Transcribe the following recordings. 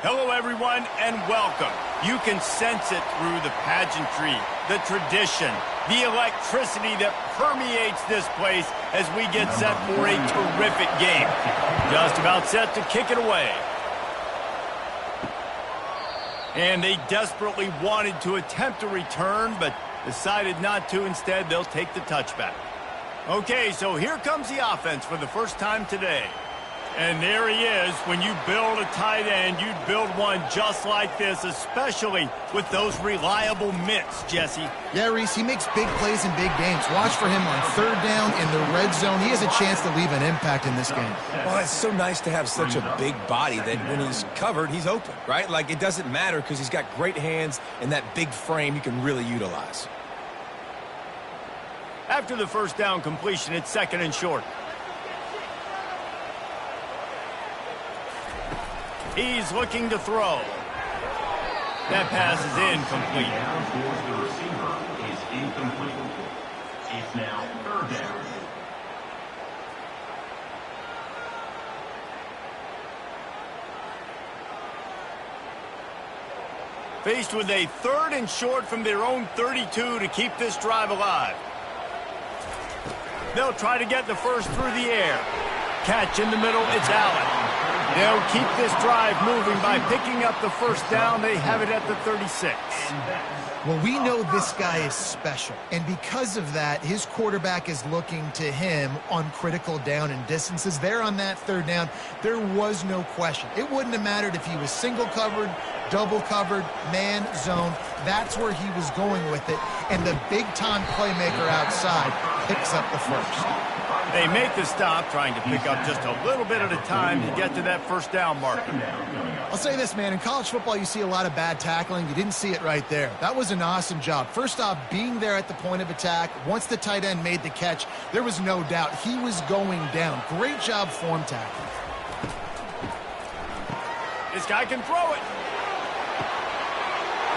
Hello, everyone, and welcome. You can sense it through the pageantry, the tradition, the electricity that permeates this place as we get set for a terrific game. Just about set to kick it away. And they desperately wanted to attempt a return, but decided not to. Instead, they'll take the touchback. Okay, so here comes the offense for the first time today. And there he is. When you build a tight end, you'd build one just like this, especially with those reliable mitts, Jesse. Yeah, Reese, he makes big plays in big games. Watch for him on third down in the red zone. He has a chance to leave an impact in this game. Well, it's so nice to have such a big body that when he's covered, he's open, right? Like, it doesn't matter because he's got great hands and that big frame he can really utilize. After the first down completion, it's second and short. He's looking to throw. That pass is incomplete. The receiver is incomplete. It's now third down. Faced with a third and short from their own 32 to keep this drive alive. They'll try to get the first through the air. Catch in the middle, it's Allen. They'll keep this drive moving by picking up the first down. They have it at the 36. Well, we know this guy is special, and because of that, his quarterback is looking to him on critical down and distances. There on that third down, there was no question. It wouldn't have mattered if he was single covered, double covered, man, zone. That's where he was going with it, and the big-time playmaker outside picks up the first. They make the stop, trying to pick up just a little bit at a time to get to that first down marker. I'll say this, man. In college football, you see a lot of bad tackling. You didn't see it right there. That was an awesome job. First off, being there at the point of attack. Once the tight end made the catch, there was no doubt he was going down. Great job form tackling. This guy can throw it.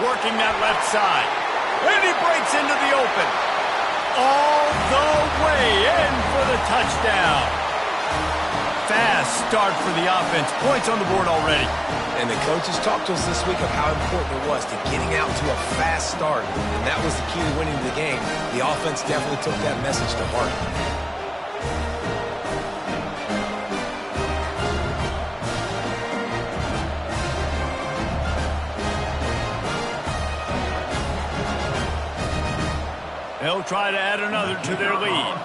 Working that left side. And he breaks into the open. All the way in for the touchdown. Fast start for the offense. Points on the board already. And the coaches talked to us this week of how important it was to getting out to a fast start. And that was the key to winning the game. The offense definitely took that message to heart. They'll try to add another to their lead.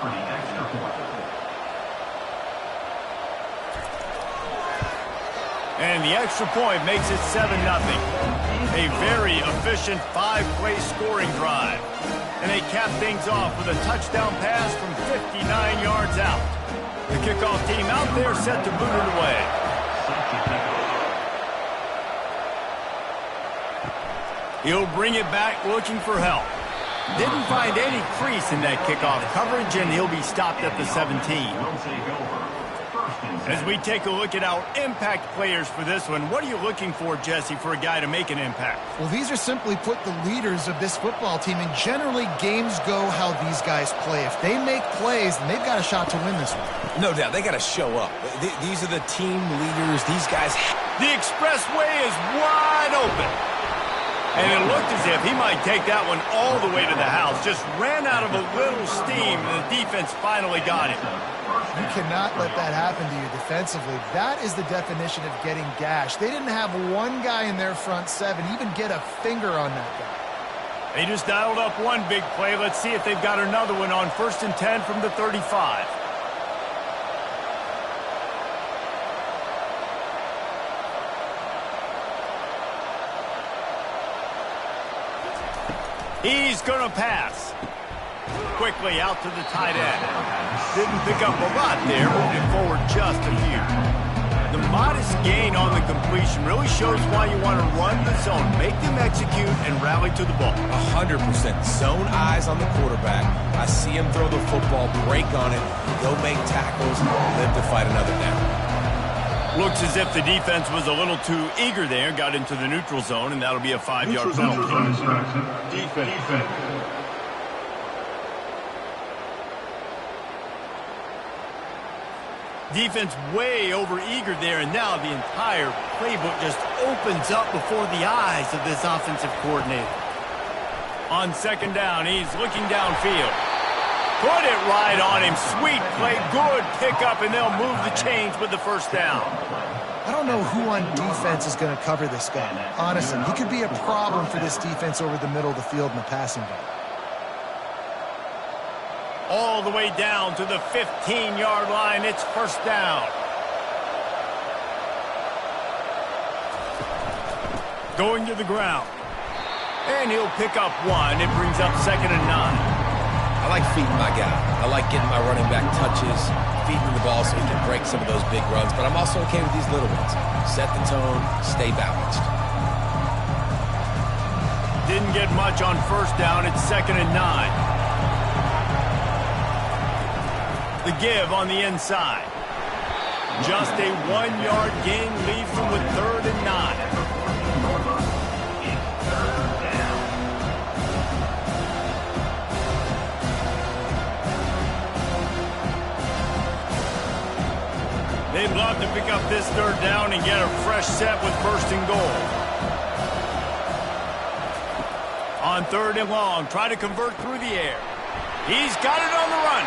And the extra point makes it 7-0. A very efficient 5-play scoring drive. And they cap things off with a touchdown pass from 59 yards out. The kickoff team out there set to boot it away. He'll bring it back looking for help. Didn't find any crease in that kickoff coverage, and he'll be stopped at the 17. As we take a look at our impact players for this one, what are you looking for, Jesse, for a guy to make an impact? Well, these are simply put the leaders of this football team, and generally games go how these guys play. If they make plays, then they've got a shot to win this one. No doubt. They got to show up. These are the team leaders. These guys. The expressway is wide open. And it looked as if he might take that one all the way to the house. Just ran out of a little steam, and the defense finally got him. You cannot let that happen to you defensively. That is the definition of getting gashed. They didn't have one guy in their front seven even get a finger on that guy. They just dialed up one big play. Let's see if they've got another one on 1st and 10 from the 35. He's going to pass. Quickly out to the tight end. Didn't pick up a lot there, moving forward just a few. The modest gain on the completion really shows why you want to run the zone, make them execute, and rally to the ball. 100%. Zone eyes on the quarterback. I see him throw the football, break on it, go make tackles, live to fight another down. Looks as if the defense was a little too eager there, got into the neutral zone, and that'll be a 5-yard penalty. Defense. Defense way over-eager there, and now the entire playbook just opens up before the eyes of this offensive coordinator. On second down, he's looking downfield. Put it right on him. Sweet play, good pickup, and they'll move the chains with the first down. I don't know who on defense is going to cover this guy. Honestly, he could be a problem for this defense over the middle of the field in the passing game. All the way down to the 15-yard line. It's first down. Going to the ground. And he'll pick up one. It brings up 2nd and 9. I like feeding my guy. I like getting my running back touches, feeding the ball so he can break some of those big runs. But I'm also okay with these little ones. Set the tone, stay balanced. Didn't get much on first down. It's 2nd and 9. The give on the inside. Just a 1-yard gain leaves them with 3rd and 9. They'd love to pick up this 3rd down and get a fresh set with 1st and goal. On 3rd and long, try to convert through the air. He's got it on the run.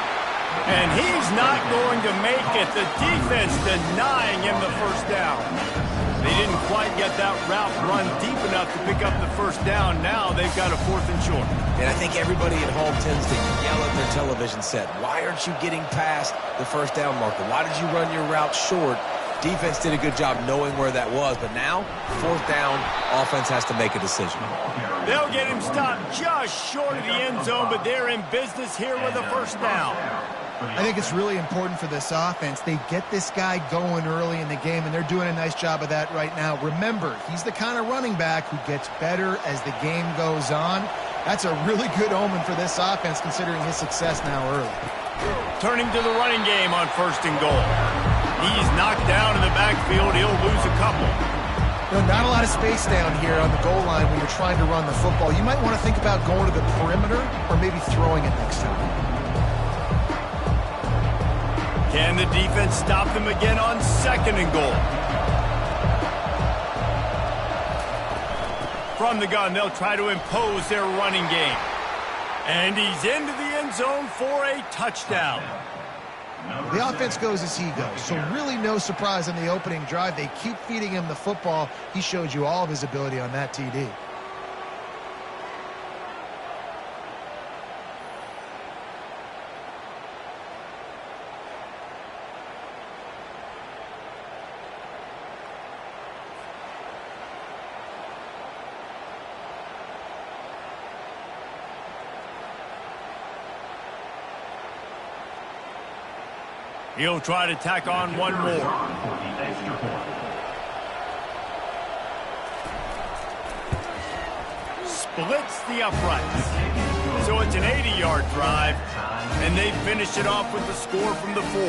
And he's not going to make it. The defense denying him the first down. They didn't quite get that route run deep enough to pick up the first down. Now they've got a 4th and short. And I think everybody at home tends to yell at their television set. Why aren't you getting past the first down marker? Why did you run your route short? Defense did a good job knowing where that was. But now, 4th down, offense has to make a decision. They'll get him stopped just short of the end zone, but they're in business here with a first down. I think it's really important for this offense. They get this guy going early in the game, and they're doing a nice job of that right now. Remember, he's the kind of running back who gets better as the game goes on. That's a really good omen for this offense, considering his success now early. Turning to the running game on 1st and goal. He's knocked down in the backfield. He'll lose a couple. You know, not a lot of space down here on the goal line when you're trying to run the football. You might want to think about going to the perimeter or maybe throwing it next time. Can the defense stop them again on 2nd and goal? From the gun, they'll try to impose their running game. And he's into the end zone for a touchdown. The offense goes as he goes, so really no surprise on the opening drive. They keep feeding him the football. He showed you all of his ability on that TD. He'll try to tack on one more. Splits the uprights. So it's an 80-yard drive, and they finish it off with the score from the 4.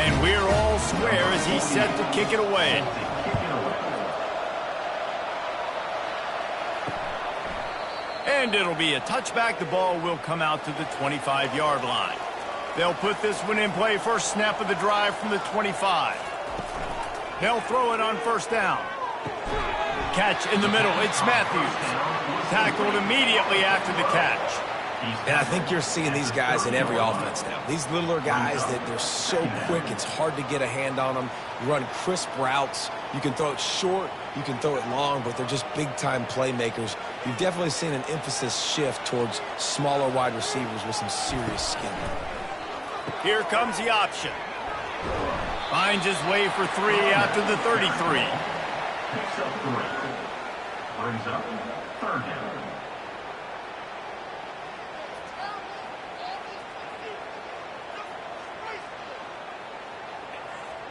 And we're all square as he's set to kick it away. And it'll be a touchback. The ball will come out to the 25-yard line. They'll put this one in play. First snap of the drive from the 25. They'll throw it on 1st down. Catch in the middle. It's Matthews. Tackled immediately after the catch. And I think you're seeing these guys in every offense now. These littler guys that they're so quick, it's hard to get a hand on them. You run crisp routes. You can throw it short. You can throw it long, but they're just big-time playmakers. You've definitely seen an emphasis shift towards smaller wide receivers with some serious skill. Here comes the option. Finds his way for 3 after the 33. Picks up 3. Brings up 3rd down.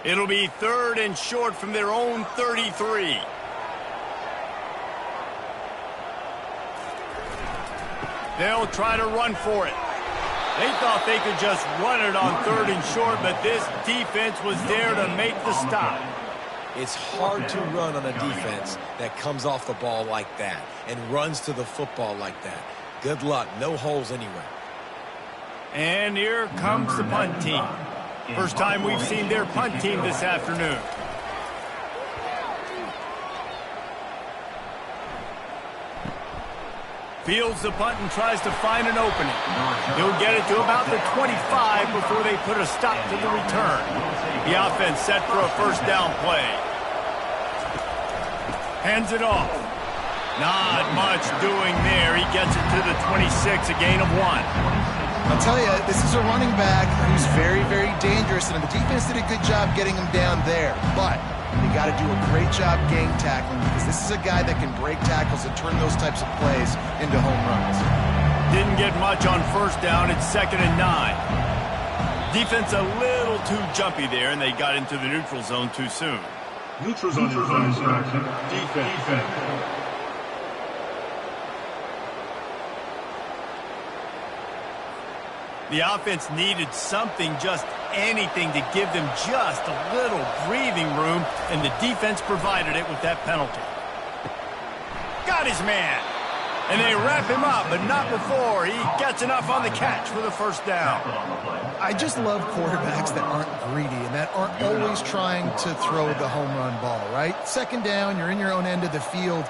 It'll be 3rd and short from their own 33. They'll try to run for it. They thought they could just run it on 3rd and short, but this defense was there to make the stop. It's hard to run on a defense that comes off the ball like that and runs to the football like that. Good luck. No holes anywhere. And here comes the punt team. First time we've seen their punt team this afternoon. Fields the punt and tries to find an opening. He'll get it to about the 25 before they put a stop to the return. The offense set for a first down play. Hands it off. Not much doing there. He gets it to the 26, a gain of 1. I'll tell you, this is a running back who's very, very dangerous, and the defense did a good job getting him down there. But you got to do a great job game tackling, because this is a guy that can break tackles and turn those types of plays into home runs. Didn't get much on first down. It's 2nd and 9. Defense a little too jumpy there, and they got into the neutral zone too soon. Neutral zone defense. The offense needed something, just anything, to give them just a little breathing room, and the defense provided it with that penalty. Got his man. And they wrap him up, but not before he gets enough on the catch for the first down. I just love quarterbacks that aren't greedy and that aren't always trying to throw the home run ball, right? 2nd down, you're in your own end of the field.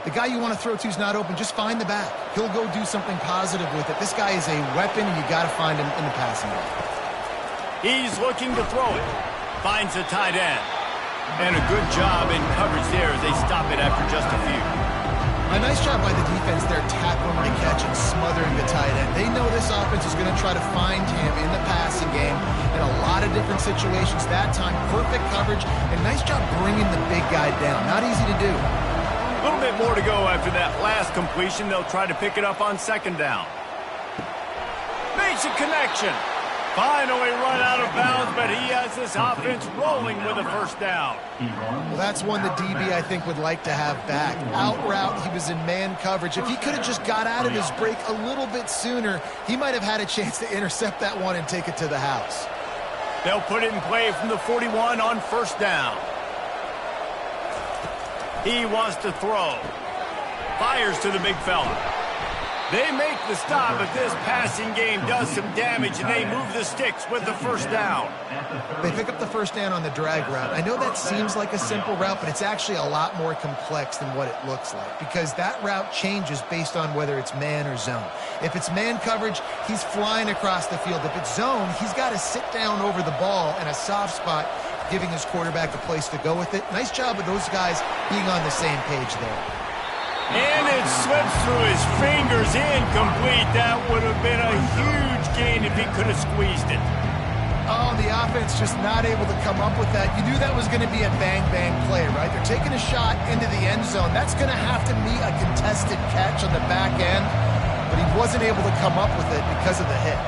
The guy you want to throw to is not open. Just find the back. He'll go do something positive with it. This guy is a weapon, and you got to find him in the passing game. He's looking to throw it. Finds a tight end. And a good job in coverage there as they stop it after just a few. A nice job by the defense there, tackling the catch and smothering the tight end. They know this offense is going to try to find him in the passing game in a lot of different situations. That time, perfect coverage, and nice job bringing the big guy down. Not easy to do. A little bit more to go after that last completion. They'll try to pick it up on 2nd down. Makes a connection. Finally run out of bounds, but he has this offense rolling with a first down. Well, that's one the DB, I think, would like to have back. Out route, he was in man coverage. If he could have just got out of his break a little bit sooner, he might have had a chance to intercept that one and take it to the house. They'll put it in play from the 41 on first down. He wants to throw. Fires to the big fella. They make the stop, but this passing game does some damage, and they move the sticks with the first down. They pick up the first down on the drag route. I know that seems like a simple route, but it's actually a lot more complex than what it looks like, because that route changes based on whether it's man or zone. If it's man coverage, he's flying across the field. If it's zone, he's got to sit down over the ball in a soft spot, giving his quarterback a place to go with it. Nice job of those guys being on the same page there. And it slips through his fingers, incomplete. That would have been a huge gain if he could have squeezed it. Oh, the offense just not able to come up with that. You knew that was going to be a bang-bang play, right? They're taking a shot into the end zone. That's going to have to be a contested catch on the back end, but he wasn't able to come up with it because of the hit.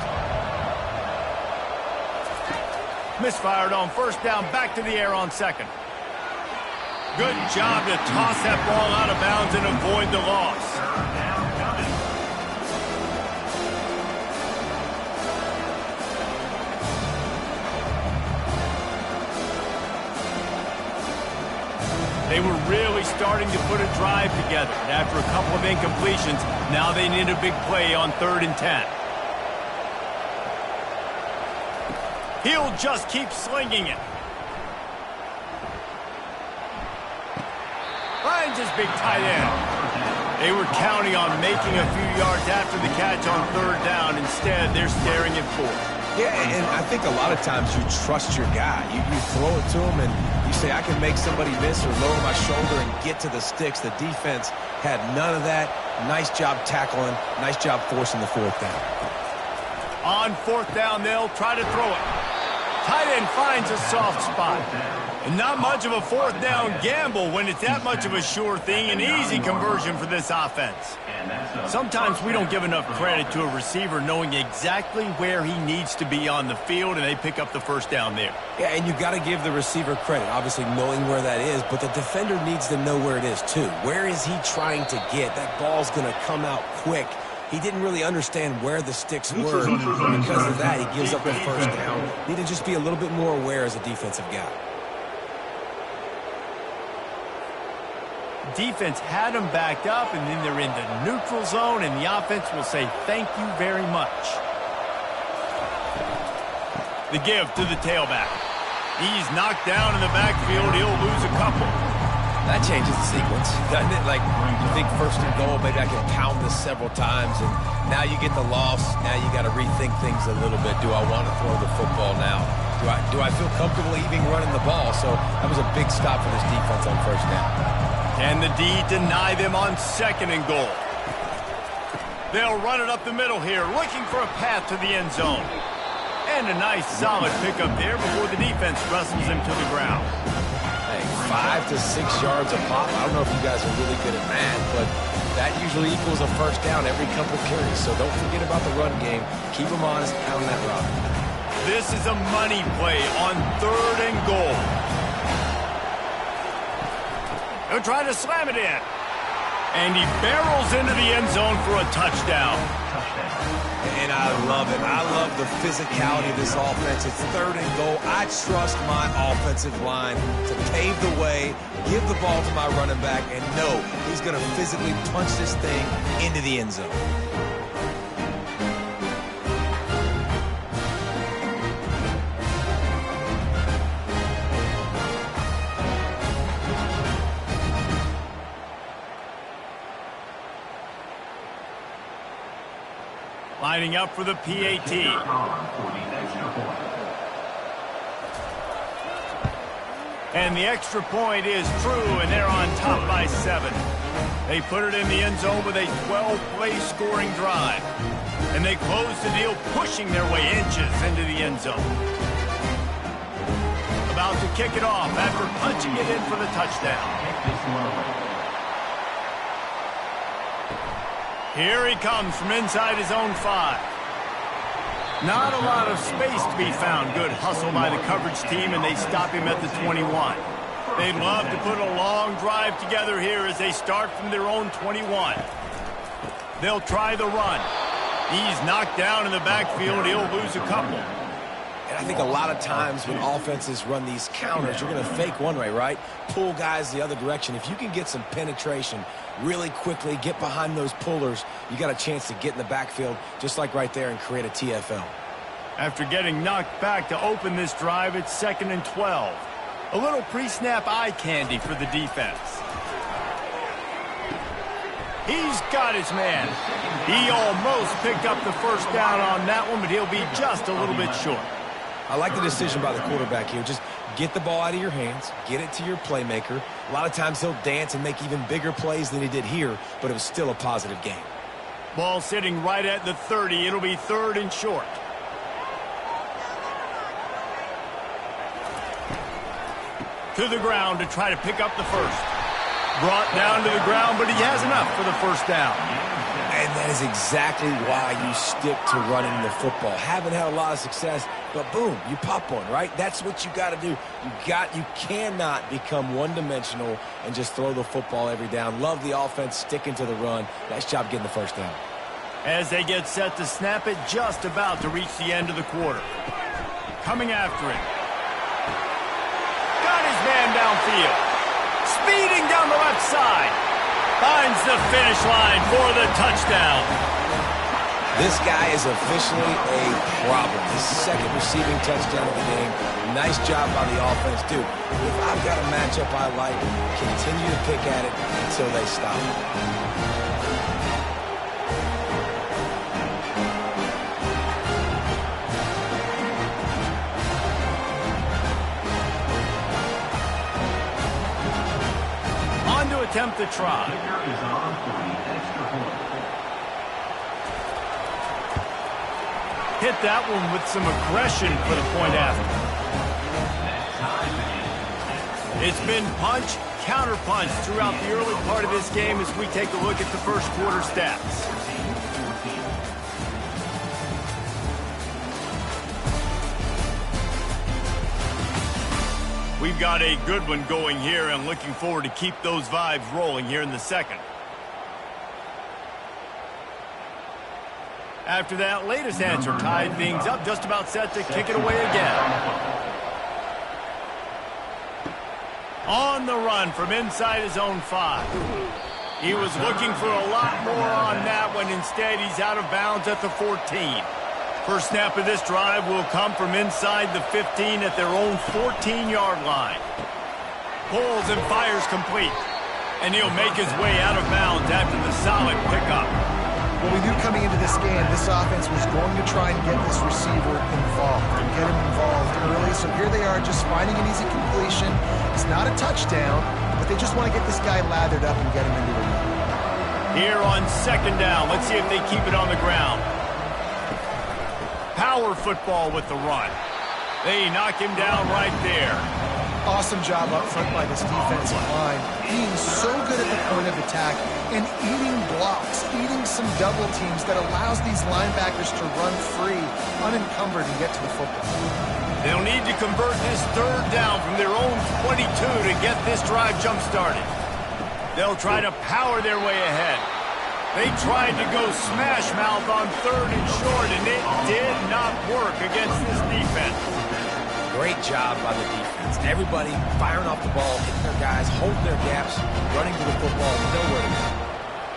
Misfired on first down, back to the air on 2nd. Good job to toss that ball out of bounds and avoid the loss. They were really starting to put a drive together. And after a couple of incompletions, now they need a big play on 3rd and 10. He'll just keep slinging it. Finds his big tight end. They were counting on making a few yards after the catch on 3rd down. Instead, they're staring at 4th. Yeah, and I think a lot of times you trust your guy. You throw it to him, and you say, I can make somebody miss or lower my shoulder and get to the sticks. The defense had none of that. Nice job tackling. Nice job forcing the 4th down. On 4th down, they'll try to throw it. Tight end finds a soft spot. And not much of a 4th down gamble when it's that much of a sure thing. An easy conversion for this offense. Sometimes we don't give enough credit to a receiver knowing exactly where he needs to be on the field, and they pick up the first down there. Yeah, and you got to give the receiver credit, obviously knowing where that is, but the defender needs to know where it is too. Where is he trying to get? That ball's going to come out quick. He didn't really understand where the sticks were. Because of that, he gives up the first down. Need to just be a little bit more aware as a defensive guy. Defense had them backed up, and then they're in the neutral zone, and the offense will say thank you very much. The give to the tailback. He's knocked down in the backfield. He'll lose a couple. That changes the sequence, doesn't it? Like, you think first and goal, maybe I can pound this several times, and now you get the loss. Now you got to rethink things a little bit. Do I want to throw the football now? Do I feel comfortable even running the ball? So that was a big stop for this defense on first down. Can the D deny them on second and goal? They'll run it up the middle here, looking for a path to the end zone. And a nice solid pickup there before the defense wrestles him to the ground. Hey, 5 to 6 yards a pop. I don't know if you guys are really good at math, but that usually equals a first down every couple carries. So don't forget about the run game. Keep them honest, pound that rock. This is a money play on third and goal. He'll try to slam it in. And he barrels into the end zone for a touchdown. And I love it. I love the physicality of this offense. It's third and goal. I trust my offensive line to pave the way, give the ball to my running back, and know he's going to physically punch this thing into the end zone. Lining up for the PAT. And the extra point is true, and they're on top by 7. They put it in the end zone with a 12-play scoring drive. And they close the deal, pushing their way inches into the end zone. About to kick it off after punching it in for the touchdown. Here he comes from inside his own 5. Not a lot of space to be found. Good hustle by the coverage team, and they stop him at the 21. They'd love to put a long drive together here as they start from their own 21. They'll try the run. He's knocked down in the backfield. He'll lose a couple. And I think a lot of times when offenses run these counters, you're going to fake one way, right? Pull guys the other direction. If you can get some penetration really quickly, get behind those pullers, you got a chance to get in the backfield, just like right there, and create a TFL. After getting knocked back to open this drive, it's 2nd and 12. A little pre-snap eye candy for the defense. He's got his man. He almost picked up the first down on that one, but he'll be just a little bit short. I like the decision by the quarterback here. Just get the ball out of your hands, get it to your playmaker. A lot of times he'll dance and make even bigger plays than he did here, but it was still a positive game. Ball sitting right at the 30. It'll be 3rd and short. To the ground to try to pick up the first. Brought down to the ground, but he has enough for the first down. And that is exactly why you stick to running the football. Haven't had a lot of success, but boom, you pop one, right? That's what you got to do. You cannot become one-dimensional and just throw the football every down. Love the offense sticking to the run. Nice job getting the first down. As they get set to snap it, just about to reach the end of the quarter. Coming after him. Got his man downfield. Speeding down the left side. Finds the finish line for the touchdown. This guy is officially a problem. His 2nd receiving touchdown of the game. Nice job by the offense. Dude, if I've got a matchup I like, continue to pick at it until they stop. Attempt to try. Hit that one with some aggression for the point after. It's been punch, counter punch throughout the early part of this game as we take a look at the first quarter stats. We've got a good one going here and looking forward to keep those vibes rolling here in the second. After that latest answer tied things up, just about set to kick it away again. On the run from inside his own 5. He was looking for a lot more on that one. Instead, he's out of bounds at the 14. First snap of this drive will come from inside the 15 at their own 14-yard line. Pulls and fires complete. And he'll make his way out of bounds after the solid pickup. Well, we knew coming into this game, this offense was going to try and get this receiver involved and get him involved early. So here they are just finding an easy completion. It's not a touchdown, but they just want to get this guy lathered up and get him into the run. Here on second down, let's see if they keep it on the ground. Power football with the run. They knock him down right there. Awesome job up front by this defensive line, being so good at the point of attack and eating blocks, eating some double teams that allows these linebackers to run free, unencumbered, and get to the football. They'll need to convert this third down from their own 22 to get this drive jump-started. They'll try to power their way ahead. They tried to go smash mouth on third and short, and it did not work against this defense. Great job by the defense. Everybody firing off the ball, hitting their guys, holding their gaps, running to the football, nowhere to go.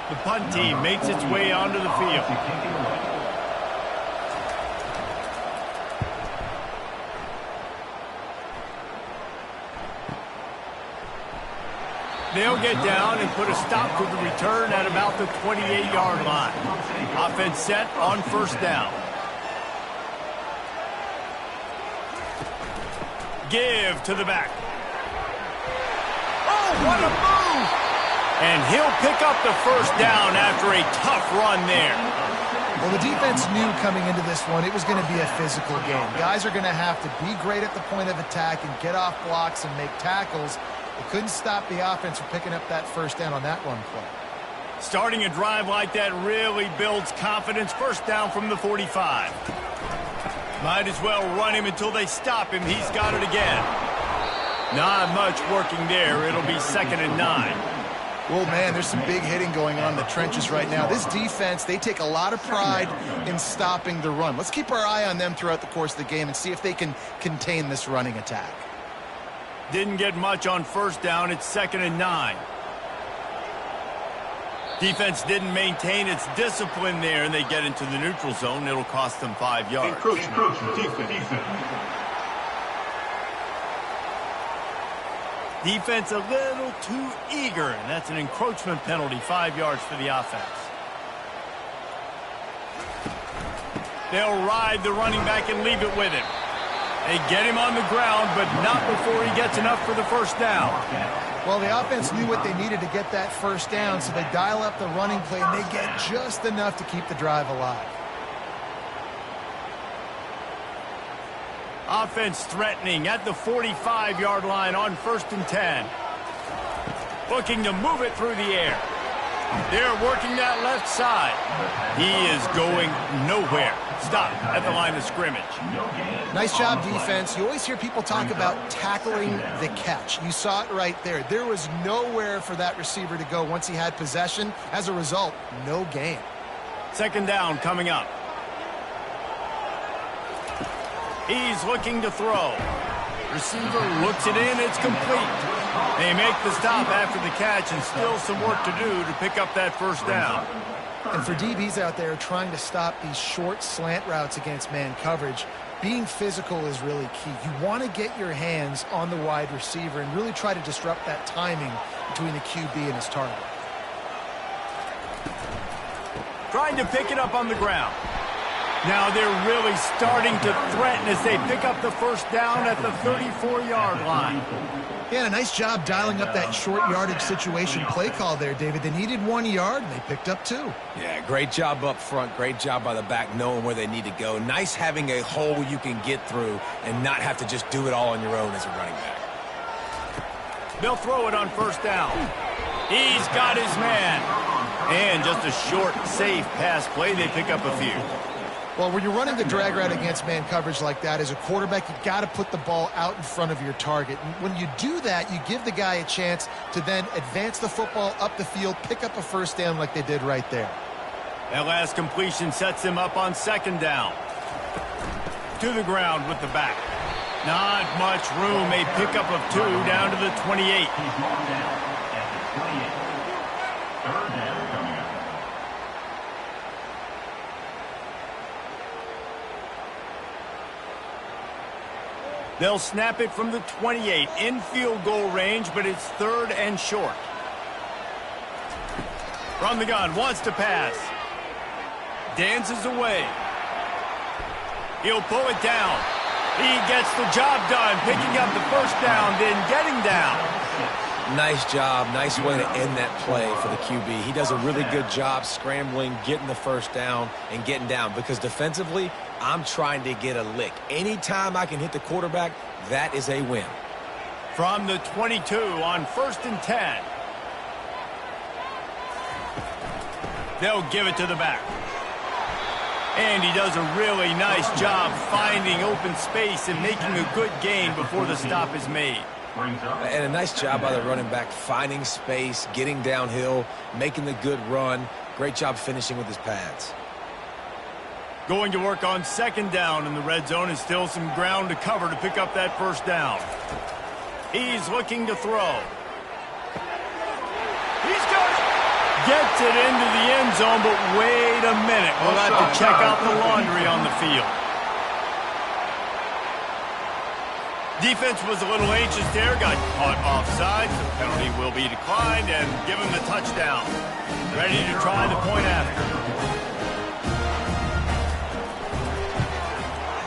The punt team makes its way onto the field. They'll get down and put a stop to the return at about the 28-yard line. Offense set on first down. Give to the back. Oh, what a move! And he'll pick up the first down after a tough run there. Well, the defense knew coming into this one it was going to be a physical game. Guys are going to have to be great at the point of attack and get off blocks and make tackles. They couldn't stop the offense from picking up that first down on that run play. Starting a drive like that really builds confidence. First down from the 45. Might as well run him until they stop him. He's got it again. Not much working there. It'll be 2nd and 9. Well, man, there's some big hitting going on in the trenches right now. This defense, they take a lot of pride in stopping the run. Let's keep our eye on them throughout the course of the game and see if they can contain this running attack. Didn't get much on first down. It's 2nd and 9. Defense didn't maintain its discipline there, and they get into the neutral zone. It'll cost them 5 yards. Encroachment. Defense. Defense a little too eager, and that's an encroachment penalty, 5 yards for the offense. They'll ride the running back and leave it with him. They get him on the ground, but not before he gets enough for the first down. Well, the offense knew what they needed to get that first down, so they dial up the running play, and they get just enough to keep the drive alive. Offense threatening at the 45-yard line on 1st and 10. Looking to move it through the air. They're working that left side. He is going nowhere. Stop at the line of scrimmage. Nice job, defense. You always hear people talk about tackling the catch. You saw it right there. There was nowhere for that receiver to go once he had possession. As a result, no gain. 2nd down coming up. He's looking to throw. Receiver looks it in. It's complete. They make the stop after the catch, and still some work to do to pick up that first down. And for DBs out there trying to stop these short slant routes against man coverage, being physical is really key. You want to get your hands on the wide receiver and really try to disrupt that timing between the QB and his target. Trying to pick it up on the ground. Now they're really starting to threaten as they pick up the first down at the 34-yard line. Yeah, a nice job dialing up that short yardage situation play call there, David. They needed 1 yard, and they picked up 2. Yeah, great job up front. Great job by the back knowing where they need to go. Nice having a hole you can get through and not have to just do it all on your own as a running back. They'll throw it on first down. He's got his man. And just a short, safe pass play. They pick up a few. Well, when you're running the drag route against man coverage like that, as a quarterback, you got to put the ball out in front of your target. And when you do that, you give the guy a chance to then advance the football up the field, pick up a first down like they did right there. That last completion sets him up on 2nd down. To the ground with the back. Not much room. A pickup of 2 down to the 28. He's marked down at the 28. Third down coming up. They'll snap it from the 28 in field goal range, but it's 3rd and short. From the gun, wants to pass. Dances away. He'll pull it down. He gets the job done, picking up the first down, then getting down. Nice job. Nice way to end that play for the QB. He does a really good job scrambling, getting the first down, and getting down. Because defensively, I'm trying to get a lick. Anytime I can hit the quarterback, that is a win. From the 22 on 1st and 10. They'll give it to the back. And he does a really nice job finding open space and making a good gain before the stop is made. And a nice job by the running back, finding space, getting downhill, making the good run. Great job finishing with his pads. Going to work on 2nd down in the red zone, and still some ground to cover to pick up that first down. He's looking to throw. He's got it. Gets it into the end zone, but wait a minute. We'll have to check out the laundry on the field. Defense was a little anxious there, got caught offside. The penalty will be declined and given the touchdown. Ready to try the point after.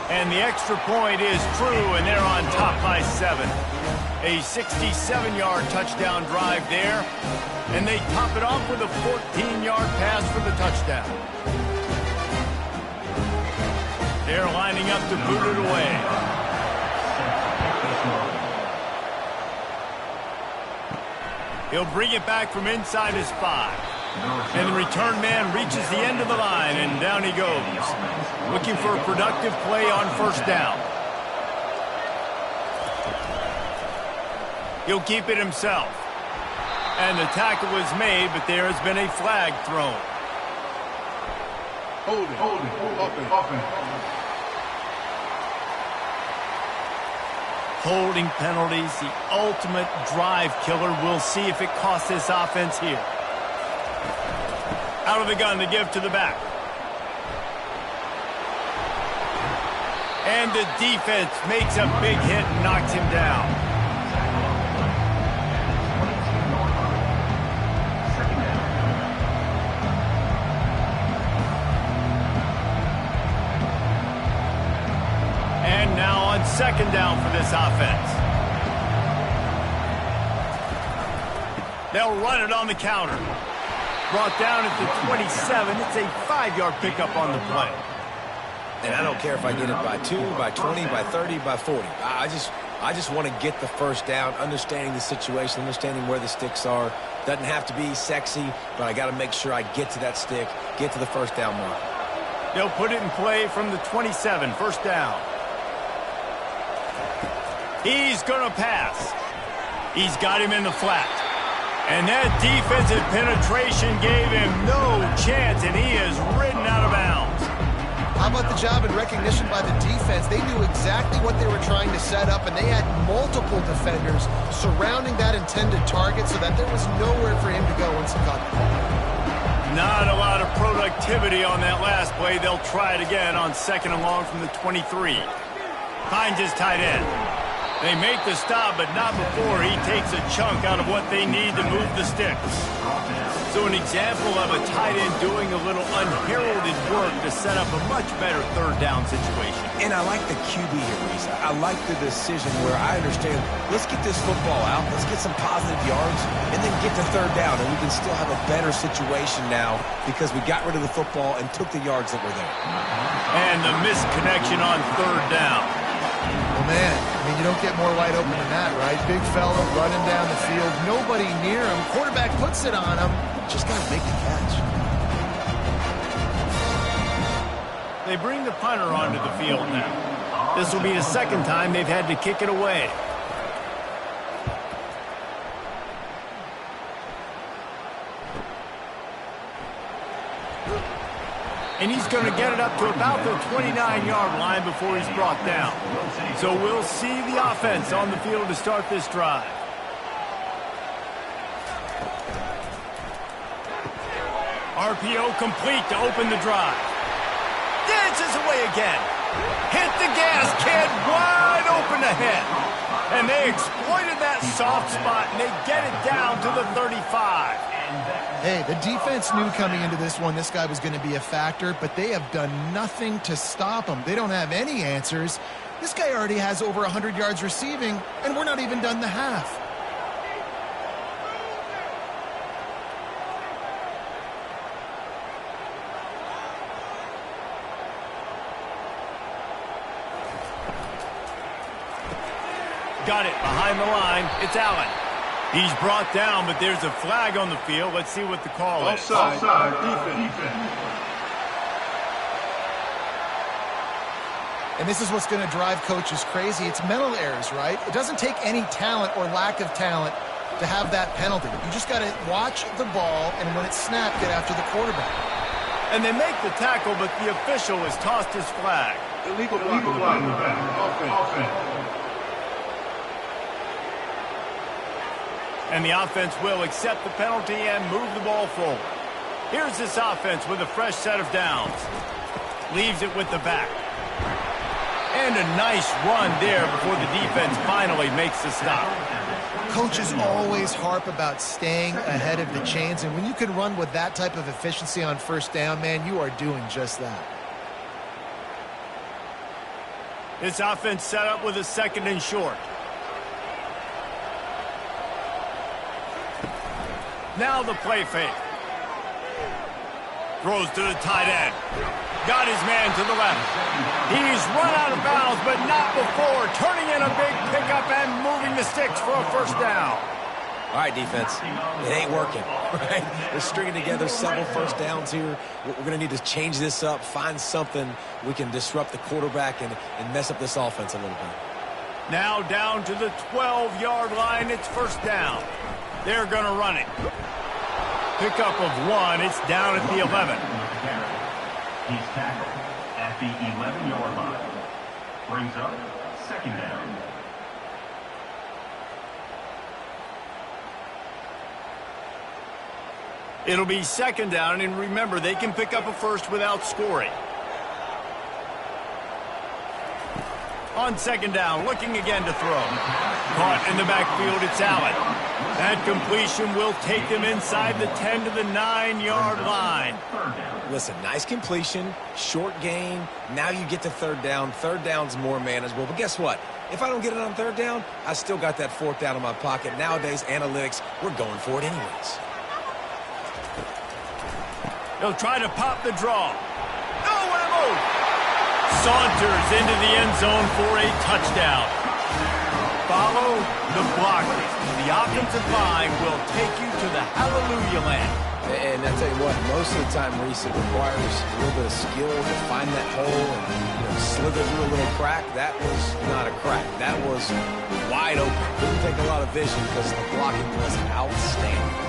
And the extra point is true, and they're on top by 7. A 67-yard touchdown drive there, and they top it off with a 14-yard pass for the touchdown. They're lining up to boot it away. He'll bring it back from inside his 5. And the return man reaches the end of the line, and down he goes. Looking for a productive play on 1st down. He'll keep it himself. And the tackle was made, but there has been a flag thrown. Holding penalties, the ultimate drive killer. We'll see if it costs this offense here. Out of the gun to give to the back. And the defense makes a big hit and knocks him down. And now on 2nd down for this offense. They'll run it on the counter. Brought down at the 27. It's a 5-yard pickup on the play. And I don't care if I get it by 2, by 20, by 30, by 40. I just want to get the first down, understanding the situation, understanding where the sticks are. Doesn't have to be sexy, but I got to make sure I get to that stick, get to the first down mark. They'll put it in play from the 27, 1st down. He's going to pass. He's got him in the flat. And that defensive penetration gave him no chance, and he is ridden out of bounds. How about the job and recognition by the defense? They knew exactly what they were trying to set up, and they had multiple defenders surrounding that intended target so that there was nowhere for him to go once he got there. Not a lot of productivity on that last play. They'll try it again on 2nd and long from the 23. Finds his tight end. They make the stop, but not before he takes a chunk out of what they need to move the sticks. So an example of a tight end doing a little unheralded work to set up a much better 3rd down situation. And I like the QB here, Reese. I like the decision where I understand, let's get this football out, let's get some positive yards, and then get to 3rd down, and we can still have a better situation now because we got rid of the football and took the yards that were there. And the misconnection on 3rd down. Well, man, I mean, you don't get more wide open than that, right? Big fella running down the field, nobody near him. Quarterback puts it on him. Just got to make the catch. They bring the punter onto the field now. This will be the 2nd time they've had to kick it away. And he's going to get it up to about the 29-yard line before he's brought down. So we'll see the offense on the field to start this drive. RPO complete to open the drive. Dances away again. Hit the gas, kid. Wide open ahead. And they exploited that soft spot, and they get it down to the 35. Hey, the defense knew coming into this one this guy was going to be a factor, but they have done nothing to stop him. They don't have any answers. This guy already has over 100 yards receiving, and we're not even done the half. Got it behind the line. It's Allen. He's brought down, but there's a flag on the field. Let's see what the call is. Offside. Defense. And this is what's going to drive coaches crazy. It's mental errors, right? It doesn't take any talent or lack of talent to have that penalty. You just got to watch the ball, and when it's snapped, get after the quarterback. And they make the tackle, but the official has tossed his flag. Illegal block. Offense. And the offense will accept the penalty and move the ball forward. Here's this offense with a fresh set of downs. Leaves it with the back. And a nice run there before the defense finally makes the stop. Coaches always harp about staying ahead of the chains, and when you can run with that type of efficiency on first down, man, you are doing just that. This offense set up with a second and short. Now the play fake. Throws to the tight end. Got his man to the left. He's run out of bounds, but not before. Turning in a big pickup and moving the sticks for a first down. All right, defense. It ain't working, right? They're stringing together several first downs here. We're going to need to change this up, find something we can disrupt the quarterback and mess up this offense a little bit. Now down to the 12-yard line. It's first down. They're going to run it. Pickup of one. It's down at the 11. He's tackled at the 11-yard line. Brings up second down. It'll be second down, and remember, they can pick up a first without scoring. On second down, looking again to throw. Caught in the backfield, it's Allen. That completion will take them inside the 10 to the 9-yard line. Listen, nice completion, short gain. Now you get to third down. Third down's more manageable. But guess what? If I don't get it on third down, I still got that fourth down in my pocket. Nowadays, analytics, we're going for it anyways. They'll try to pop the draw. Oh, what a move! Saunters into the end zone for a touchdown. Follow the blockers. The offensive line will take you to the hallelujah land. And I tell you what, most of the time, Reese, it requires a little bit of skill to find that hole and slither through a little crack. That was not a crack. That was wide open. Didn't take a lot of vision because the blocking was outstanding.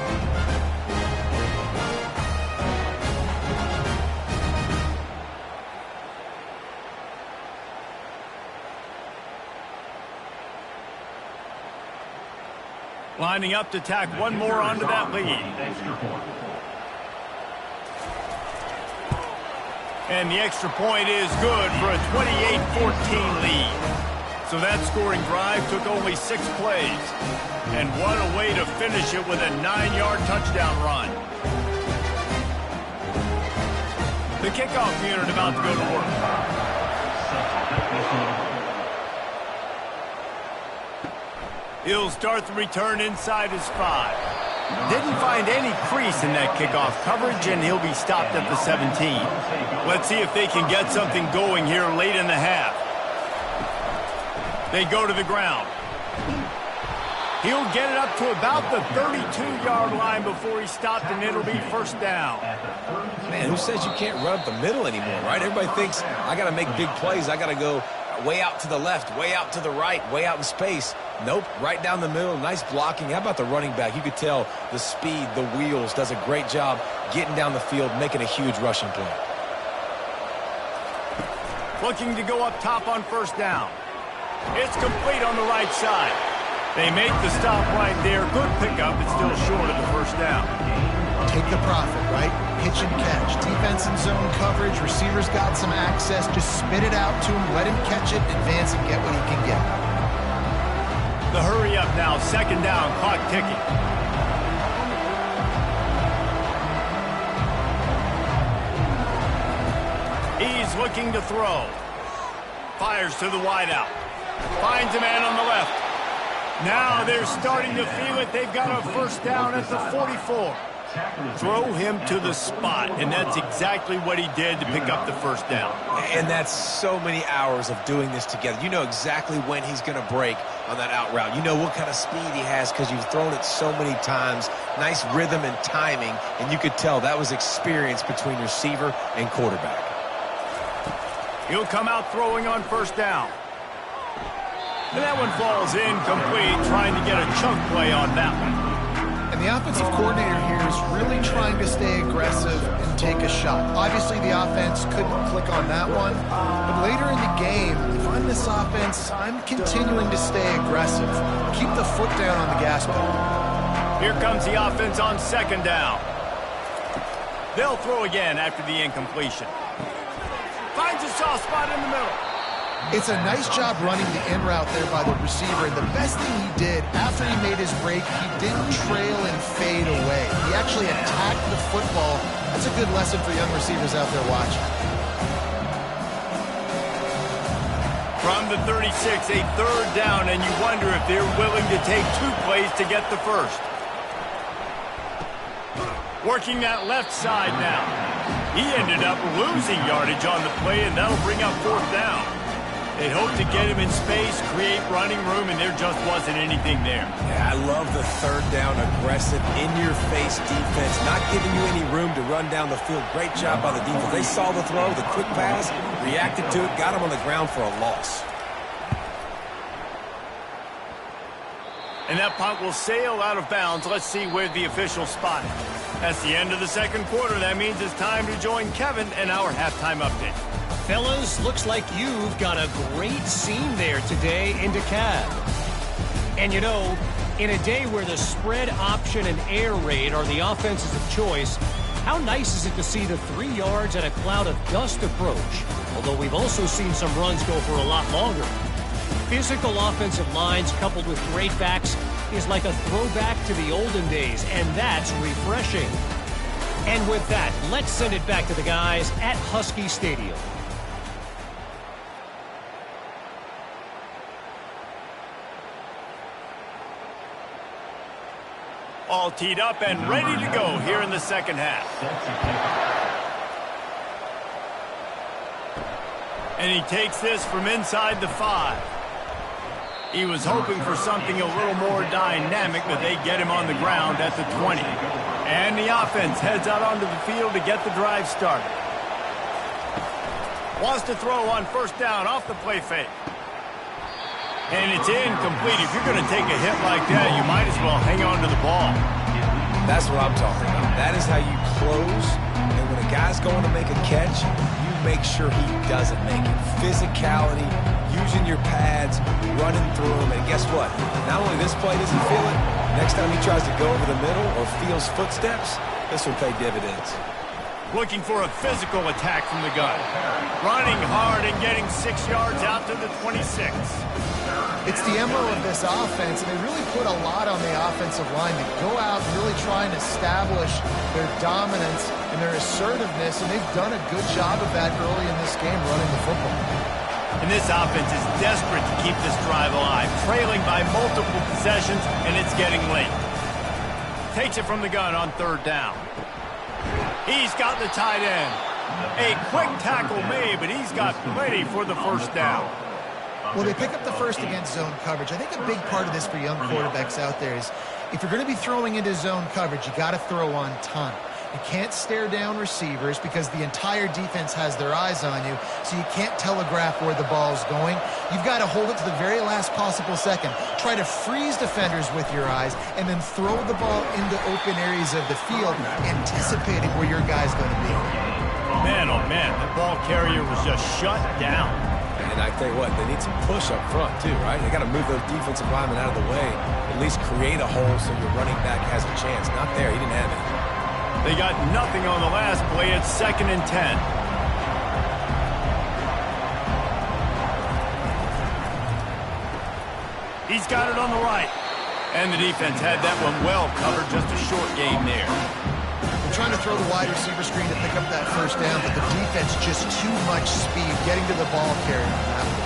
Lining up to tack one more onto that lead. And the extra point is good for a 28-14 lead. So that scoring drive took only 6 plays. And what a way to finish it with a 9-yard touchdown run. The kickoff unit about to go to work. He'll start the return inside his 5. Didn't find any crease in that kickoff coverage, and he'll be stopped at the 17. Let's see if they can get something going here late in the half. They go to the ground. He'll get it up to about the 32-yard line before he's stopped, and it'll be first down. Man, who says you can't run up the middle anymore, right? Everybody thinks, I got to make big plays. I got to go way out to the left, way out to the right, way out in space. Nope, right down the middle, nice blocking. How about the running back? You could tell the speed, the wheels, does a great job getting down the field, making a huge rushing play. Looking to go up top on first down. It's complete on the right side. They make the stop right there. Good pickup. It's still short of the first down. Take the profit, right? Pitch and catch. Defense and zone coverage. Receivers got some access. Just spit it out to him. Let him catch it, advance, and get what he can get. The hurry up now. Second down. Clock ticking. He's looking to throw. Fires to the wideout. Finds a man on the left. Now they're starting to feel it. They've got a first down at the 44. Throw him to the spot, and that's exactly what he did to pick up the first down. And that's so many hours of doing this together. You know exactly when he's going to break on that out route. You know what kind of speed he has because you've thrown it so many times. Nice rhythm and timing, and you could tell that was experience between receiver and quarterback. He'll come out throwing on first down. And that one falls incomplete, trying to get a chunk play on that one. And the offensive coordinator here is really trying to stay aggressive and take a shot. Obviously, the offense couldn't click on that one. But later in the game, if I'm this offense, I'm continuing to stay aggressive. Keep the foot down on the gas pedal. Here comes the offense on second down. They'll throw again after the incompletion. Finds a soft spot in the middle. It's a nice job running the in route there by the receiver. And the best thing he did after he made his break, he didn't trail and fade away. He actually attacked the football. That's a good lesson for young receivers out there watching. From the 36, a third down, and you wonder if they're willing to take 2 plays to get the first. Working that left side now. He ended up losing yardage on the play, and that'll bring up fourth down. They hoped to get him in space, create running room, and there just wasn't anything there. Yeah, I love the third down, aggressive, in-your-face defense, not giving you any room to run down the field. Great job by the defense. They saw the throw, the quick pass, reacted to it, got him on the ground for a loss. And that punt will sail out of bounds. Let's see where the official spot it. That's the end of the second quarter. That means it's time to join Kevin and our halftime update. Fellas, looks like you've got a great scene there today in DeKalb. And you know, in a day where the spread option and air raid are the offenses of choice, how nice is it to see the 3 yards and a cloud of dust approach? Although we've also seen some runs go for a lot longer. Physical offensive lines coupled with great backs is like a throwback to the olden days, and that's refreshing. And with that, let's send it back to the guys at Husky Stadium. All teed up and ready to go here in the second half. And he takes this from inside the 5. He was hoping for something a little more dynamic, but they get him on the ground at the 20. And the offense heads out onto the field to get the drive started. Wants to throw on first down off the play fake. And it's incomplete. If you're going to take a hit like that, you might as well hang on to the ball. That's what I'm talking about. That is how you close. And when a guy's going to make a catch, you make sure he doesn't make it. Physicality, using your pads, running through them. And guess what? Not only this play does he feel it, next time he tries to go over the middle or feels footsteps, this will pay dividends. Looking for a physical attack from the gun. Running hard and getting 6 yards out to the 26. It's the MO of this offense, and they really put a lot on the offensive line to go out and really try and establish their dominance and their assertiveness, and they've done a good job of that early in this game running the football. And this offense is desperate to keep this drive alive, trailing by multiple possessions, and it's getting late. Takes it from the gun on third down. He's got the tight end. A quick tackle made, but he's got plenty for the first down. Well, they pick up the first against zone coverage. I think a big part of this for young quarterbacks out there is if you're going to be throwing into zone coverage, you got to throw on time. You can't stare down receivers because the entire defense has their eyes on you, so you can't telegraph where the ball's going. You've got to hold it to the very last possible second. Try to freeze defenders with your eyes and then throw the ball into open areas of the field, anticipating where your guy's going to be. oh man, that ball carrier was just shut down. And I tell you what, they need some push up front too, right? They got to move those defensive linemen out of the way, at least create a hole so your running back has a chance. Not there, he didn't have it. They got nothing on the last play. It's 2nd and 10. He's got it on the right. And the defense had that one well covered. Just a short game there. They're trying to throw the wide receiver screen to pick up that first down, but the defense just too much speed getting to the ball carrier on that one.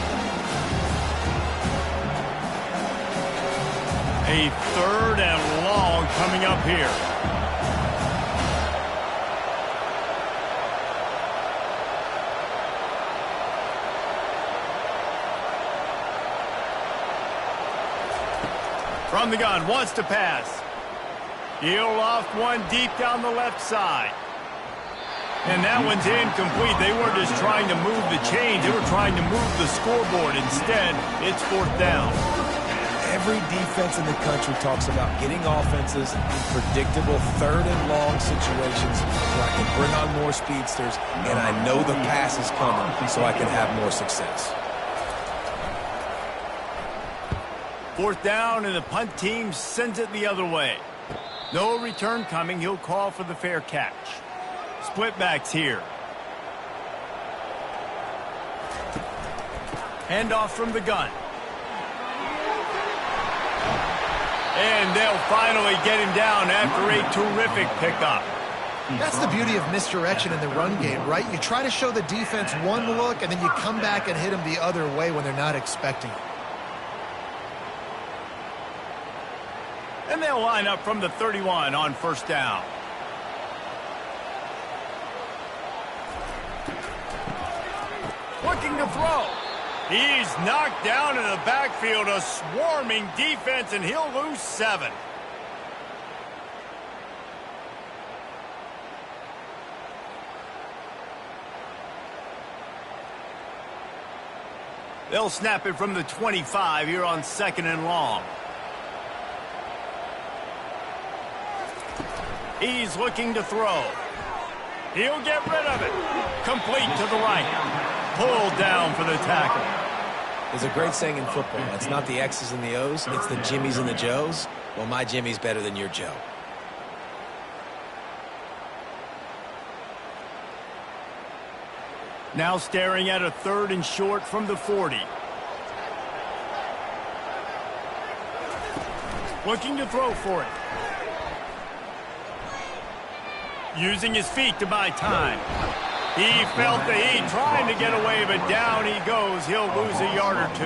A 3rd and long coming up here. From the gun, wants to pass. He'll off one deep down the left side. And that one's incomplete. They weren't just trying to move the chains. They were trying to move the scoreboard. Instead, it's 4th down. Every defense in the country talks about getting offenses in predictable 3rd and long situations where I can bring on more speedsters and I know the pass is coming so I can have more success. 4th down, and the punt team sends it the other way. No return coming. He'll call for the fair catch. Split backs here. Handoff from the gun. And they'll finally get him down after a terrific pickup. That's the beauty of misdirection in the run game, right? You try to show the defense one look, and then you come back and hit them the other way when they're not expecting it. And they'll line up from the 31 on 1st down. Looking to throw. He's knocked down in the backfield, a swarming defense, and he'll lose 7. They'll snap it from the 25 here on 2nd and long. He's looking to throw. He'll get rid of it. Complete to the right. Pulled down for the tackle. There's a great saying in football. It's not the X's and the O's. It's the Jimmies and the Joes. Well, my Jimmy's better than your Joe. Now staring at a 3rd and short from the 40. Looking to throw for it. Using his feet to buy time. He felt the heat, trying to get away, but down he goes. He'll lose a yard or 2.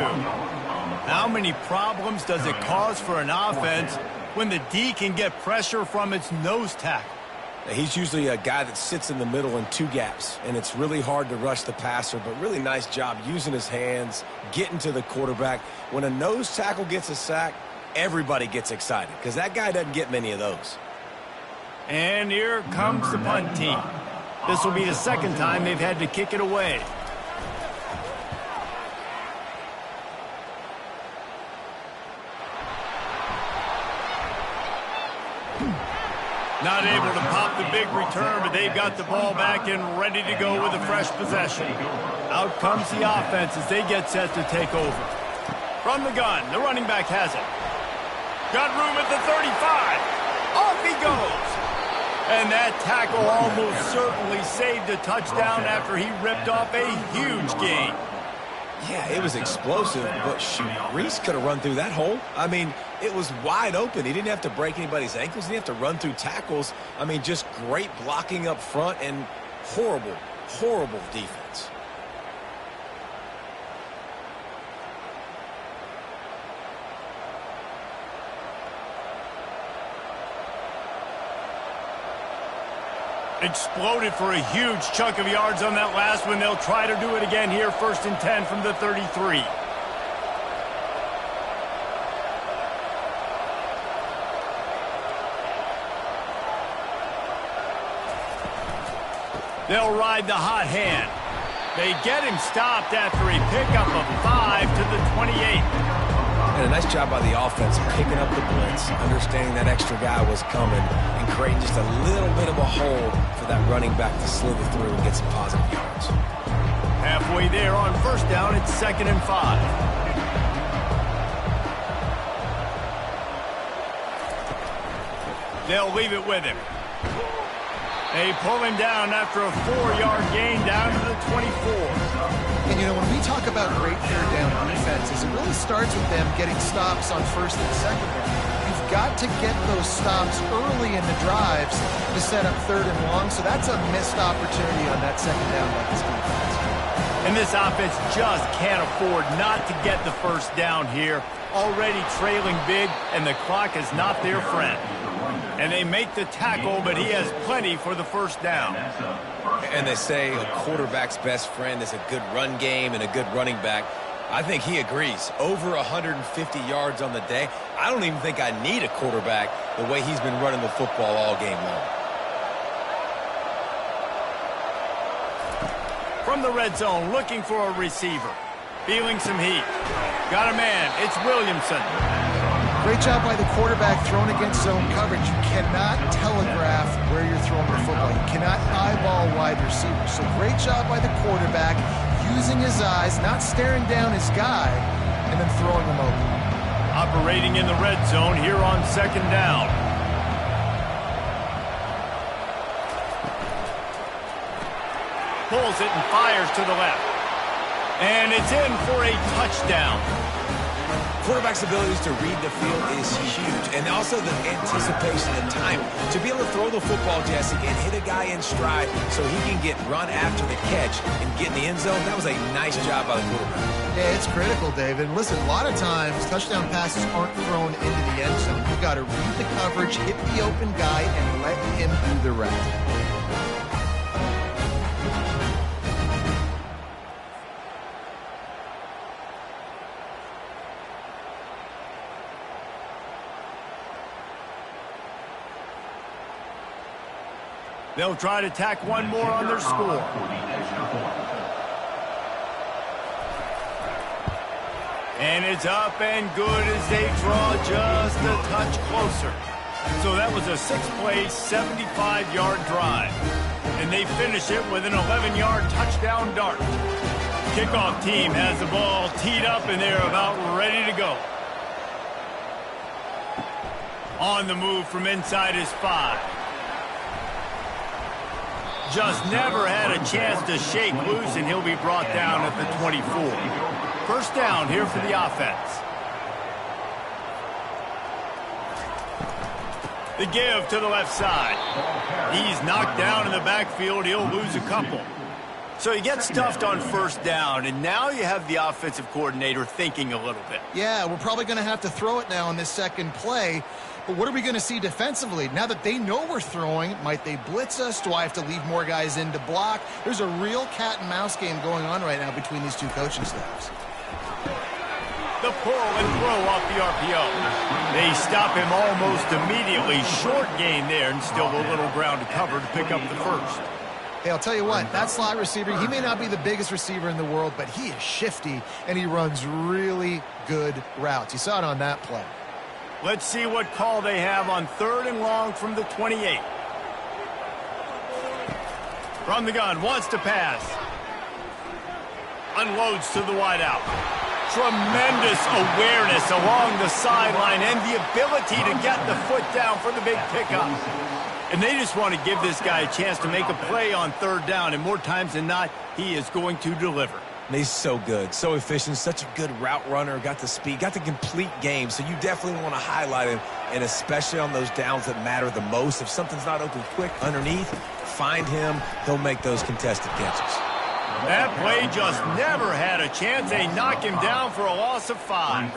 How many problems does it cause for an offense when the D can get pressure from its nose tackle? He's usually a guy that sits in the middle in 2 gaps, and it's really hard to rush the passer, but really nice job using his hands, getting to the quarterback. When a nose tackle gets a sack, everybody gets excited because that guy doesn't get many of those. And here comes the punt team. This will be the 2nd time they've had to kick it away. Not able to pop the big return, but they've got the ball back and ready to go with a fresh possession. Out comes the offense as they get set to take over. From the gun, the running back has it. Got room at the 35. Off he goes. And that tackle almost certainly saved a touchdown after he ripped off a huge gain. Yeah, it was explosive, but shoot, Reese could have run through that hole. I mean, it was wide open. He didn't have to break anybody's ankles. He didn't have to run through tackles. I mean, just great blocking up front and horrible, horrible defense. Exploded for a huge chunk of yards on that last one. They'll try to do it again here, 1st and 10 from the 33. They'll ride the hot hand. They get him stopped after a pickup of 5 to the 28. And a nice job by the offense picking up the blitz, understanding that extra guy was coming, and creating just a little bit of a hole for that running back to slither through and get some positive yards. Halfway there on first down, it's 2nd and 5. They'll leave it with him. They pull him down after a 4-yard gain down to the 24. And, you know, when we talk about great third down defenses, it really starts with them getting stops on first and second down. You've got to get those stops early in the drives to set up 3rd and long, so that's a missed opportunity on that second down by this defense. And this offense just can't afford not to get the first down here. Already trailing big, and the clock is not their friend. And they make the tackle, but he has plenty for the first down. And they say a quarterback's best friend is a good run game and a good running back. I think he agrees. Over 150 yards on the day. I don't even think I need a quarterback the way he's been running the football all game long. From the red zone, looking for a receiver. Feeling some heat. Got a man. It's Williamson. Great job by the quarterback throwing against zone coverage. You cannot telegraph where you're throwing the football. You cannot eyeball wide receivers. So great job by the quarterback using his eyes, not staring down his guy, and then throwing him open. Operating in the red zone here on 2nd down. Pulls it and fires to the left. And it's in for a touchdown. Quarterback's abilities to read the field is huge, and also the anticipation and timing. To be able to throw the football, Jesse, and hit a guy in stride so he can get run after the catch and get in the end zone, that was a nice job by the quarterback. Yeah, it's critical, David. Listen, a lot of times touchdown passes aren't thrown into the end zone. You've got to read the coverage, hit the open guy, and let him do the rest. They'll try to tack one more on their score. And it's up and good as they draw just a touch closer. So that was a 6-play, 75-yard drive. And they finish it with an 11-yard touchdown dart. Kickoff team has the ball teed up and they're about ready to go. On the move from inside his 5. Just never had a chance to shake loose, and he'll be brought down at the 24. First down here for the offense. The give to the left side. He's knocked down in the backfield. He'll lose a couple. So he gets stuffed on first down, and now you have the offensive coordinator thinking a little bit. Yeah, we're probably going to have to throw it now in this second play. But what are we going to see defensively? Now that they know we're throwing, might they blitz us? Do I have to leave more guys in to block? There's a real cat and mouse game going on right now between these two coaching staffs. The pull and throw off the RPO. They stop him almost immediately. Short gain there, and still a little ground to cover to pick up the first. Hey, I'll tell you what, that slot receiver, he may not be the biggest receiver in the world, but he is shifty, and he runs really good routes. You saw it on that play. Let's see what call they have on 3rd and long from the 28. From the gun, wants to pass. Unloads to the wideout. Tremendous awareness along the sideline and the ability to get the foot down for the big pickup. And they just want to give this guy a chance to make a play on 3rd down, and more times than not, he is going to deliver. He's so good, so efficient, such a good route runner, got the speed, got the complete game, so you definitely want to highlight him, and especially on those downs that matter the most. If something's not open quick underneath, find him, he'll make those contested catches. That play just never had a chance. They knock him down for a loss of 5.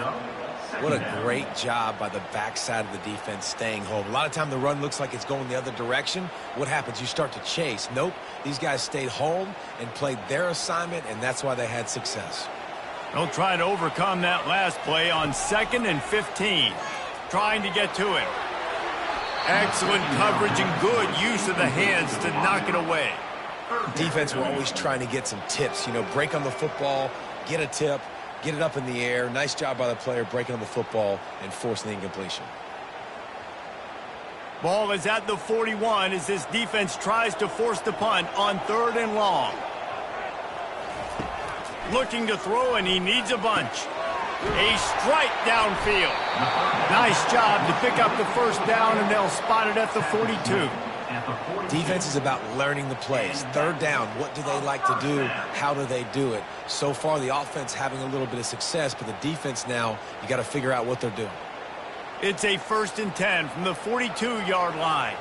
What a great job by the backside of the defense staying home. A lot of time the run looks like it's going the other direction. What happens? You start to chase. Nope. These guys stayed home and played their assignment, and that's why they had success. They'll try to overcome that last play on 2nd and 15. Trying to get to him. Excellent coverage and good use of the hands to knock it away. Defense were always trying to get some tips. You know, break on the football, get a tip. get it up in the air. Nice job by the player breaking on the football and forcing the incompletion. Ball is at the 41 as this defense tries to force the punt on 3rd and long. Looking to throw, and he needs a bunch. A strike downfield. Nice job to pick up the first down, and they'll spot it at the 42. Defense is about learning the plays. 3rd down, what do they like to do? How do they do it? So far, the offense having a little bit of success, but the defense now, you got to figure out what they're doing. It's a 1st and 10 from the 42-yard line.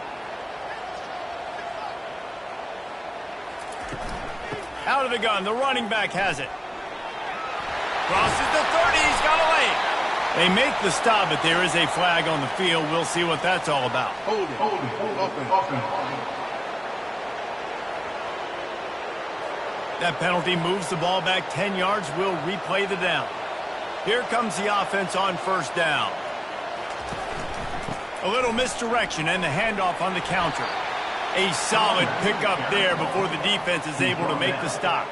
Out of the gun, the running back has it. Crosses the 30, he's got away. They make the stop, but there is a flag on the field. We'll see what that's all about. Hold it. Offense. That penalty moves the ball back 10 yards. We'll replay the down. Here comes the offense on 1st down. A little misdirection and the handoff on the counter. A solid pickup there before the defense is able to make the stop.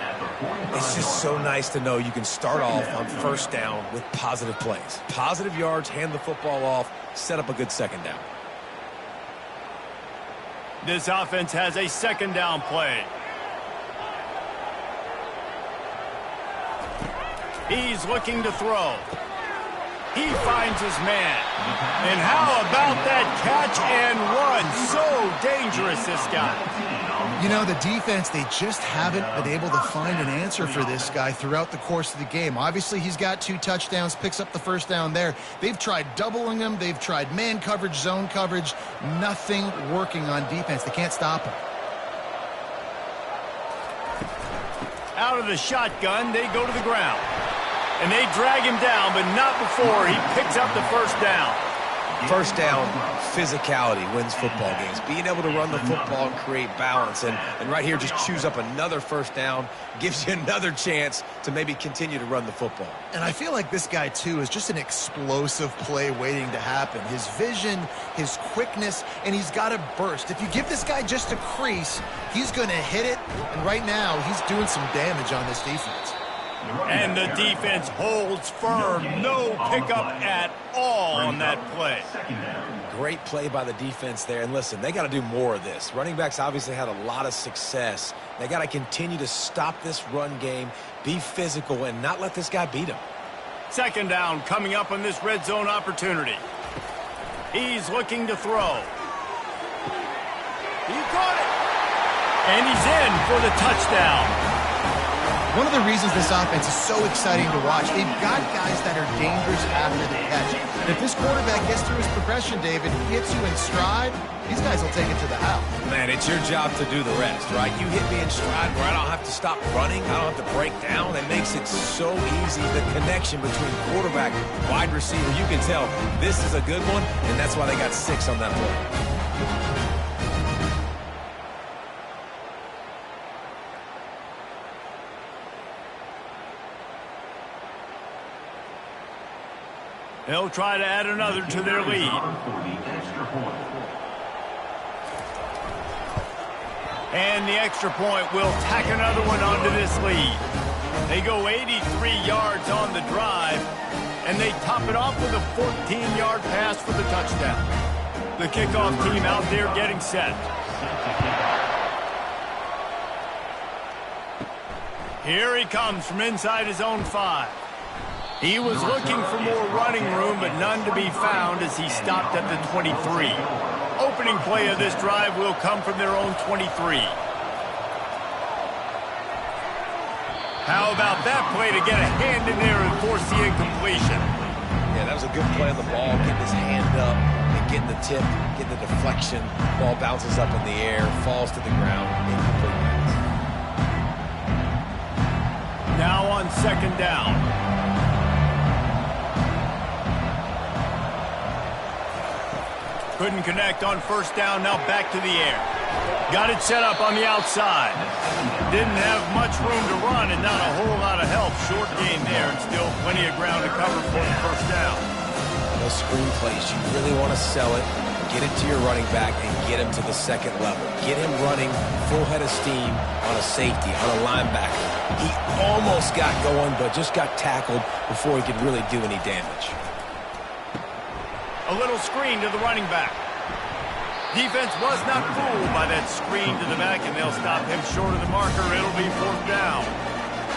It's just so nice to know you can start off on 1st down with positive plays. Positive yards, hand the football off, set up a good 2nd down. This offense has a 2nd down play. He's looking to throw. He finds his man. And how about that catch and run? So dangerous, this guy. You know, the defense, they just haven't been able to find an answer for this guy throughout the course of the game. Obviously, he's got 2 touchdowns, picks up the 1st down there. They've tried doubling him. They've tried man coverage, zone coverage. Nothing working on defense. They can't stop him. Out of the shotgun, they go to the ground. And they drag him down, but not before he picks up the 1st down. 1st down, physicality wins football games. Being able to run the football and create balance. And right here, just choose up another 1st down, gives you another chance to maybe continue to run the football. And I feel like this guy, too, is just an explosive play waiting to happen. His vision, his quickness, and he's got a burst. If you give this guy just a crease, he's going to hit it. And right now, he's doing some damage on this defense. And the defense holds firm. No pickup at all on that play. Great play by the defense there. And listen, they got to do more of this. Running backs obviously had a lot of success. They got to continue to stop this run game, be physical, and not let this guy beat him. 2nd down coming up on this red zone opportunity. He's looking to throw. He caught it. And he's in for the touchdown. One of the reasons this offense is so exciting to watch, they've got guys that are dangerous after the catch. And if this quarterback gets through his progression, David, hits you in stride, these guys will take it to the house. Man, it's your job to do the rest, right? You hit me in stride where I don't have to stop running. I don't have to break down. It makes it so easy. The connection between quarterback, wide receiver, you can tell this is a good one, and that's why they got 6 on that play. They'll try to add another to their lead. And the extra point will tack another one onto this lead. They go 83 yards on the drive, and they top it off with a 14-yard pass for the touchdown. The kickoff team out there getting set. Here he comes from inside his own 5. He was looking for more running room, but none to be found as he stopped at the 23. Opening play of this drive will come from their own 23. How about that play to get a hand in there and force the incompletion? Yeah, that was a good play on the ball, getting his hand up, and getting the tip, getting the deflection. Ball bounces up in the air, falls to the ground, incomplete. Now on 2nd down. Couldn't connect on 1st down, now back to the air. Got it set up on the outside. Didn't have much room to run and not a whole lot of help. Short gain there and still plenty of ground to cover for the 1st down. Those screen plays, you really want to sell it. get it to your running back and get him to the second level. Get him running full head of steam on a safety, on a linebacker. He almost got going, but just got tackled before he could really do any damage. A little screen to the running back. Defense was not fooled by that screen to the back, and they'll stop him short of the marker. It'll be 4th down.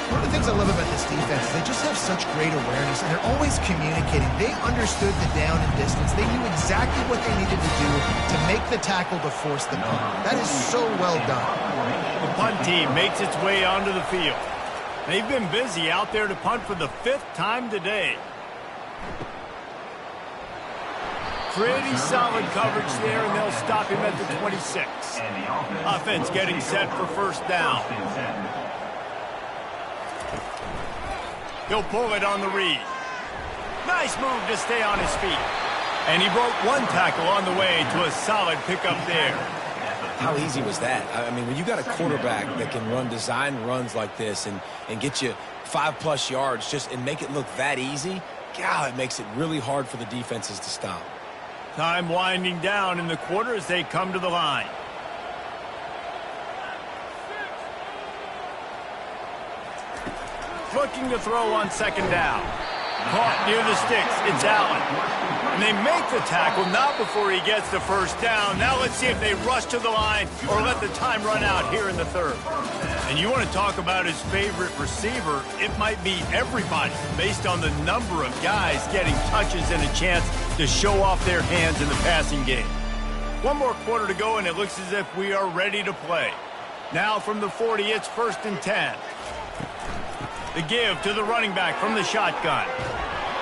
One of the things I love about this defense is they just have such great awareness, and they're always communicating. They understood the down and distance. They knew exactly what they needed to do to make the tackle to force the punt. That is so well done. The punt team makes its way onto the field. They've been busy out there to punt for the 5th time today. Pretty solid coverage there, and they'll stop him at the 26. Offense getting set for 1st down. He'll pull it on the read. Nice move to stay on his feet. And he broke 1 tackle on the way to a solid pickup there. How easy was that? I mean, when you got a quarterback that can run design runs like this and get you 5+ yards and make it look that easy, God, it makes it really hard for the defenses to stop. Time winding down in the quarter as they come to the line. Looking to throw on 2nd down. Caught near the sticks. It's Allen. And they make the tackle, not before he gets the 1st down. Now let's see if they rush to the line or let the time run out here in the 3rd. And you want to talk about his favorite receiver, it might be everybody based on the number of guys getting touches and a chance to show off their hands in the passing game. 1 more quarter to go, and it looks as if we are ready to play. Now from the 40, it's 1st and 10. The give to the running back from the shotgun.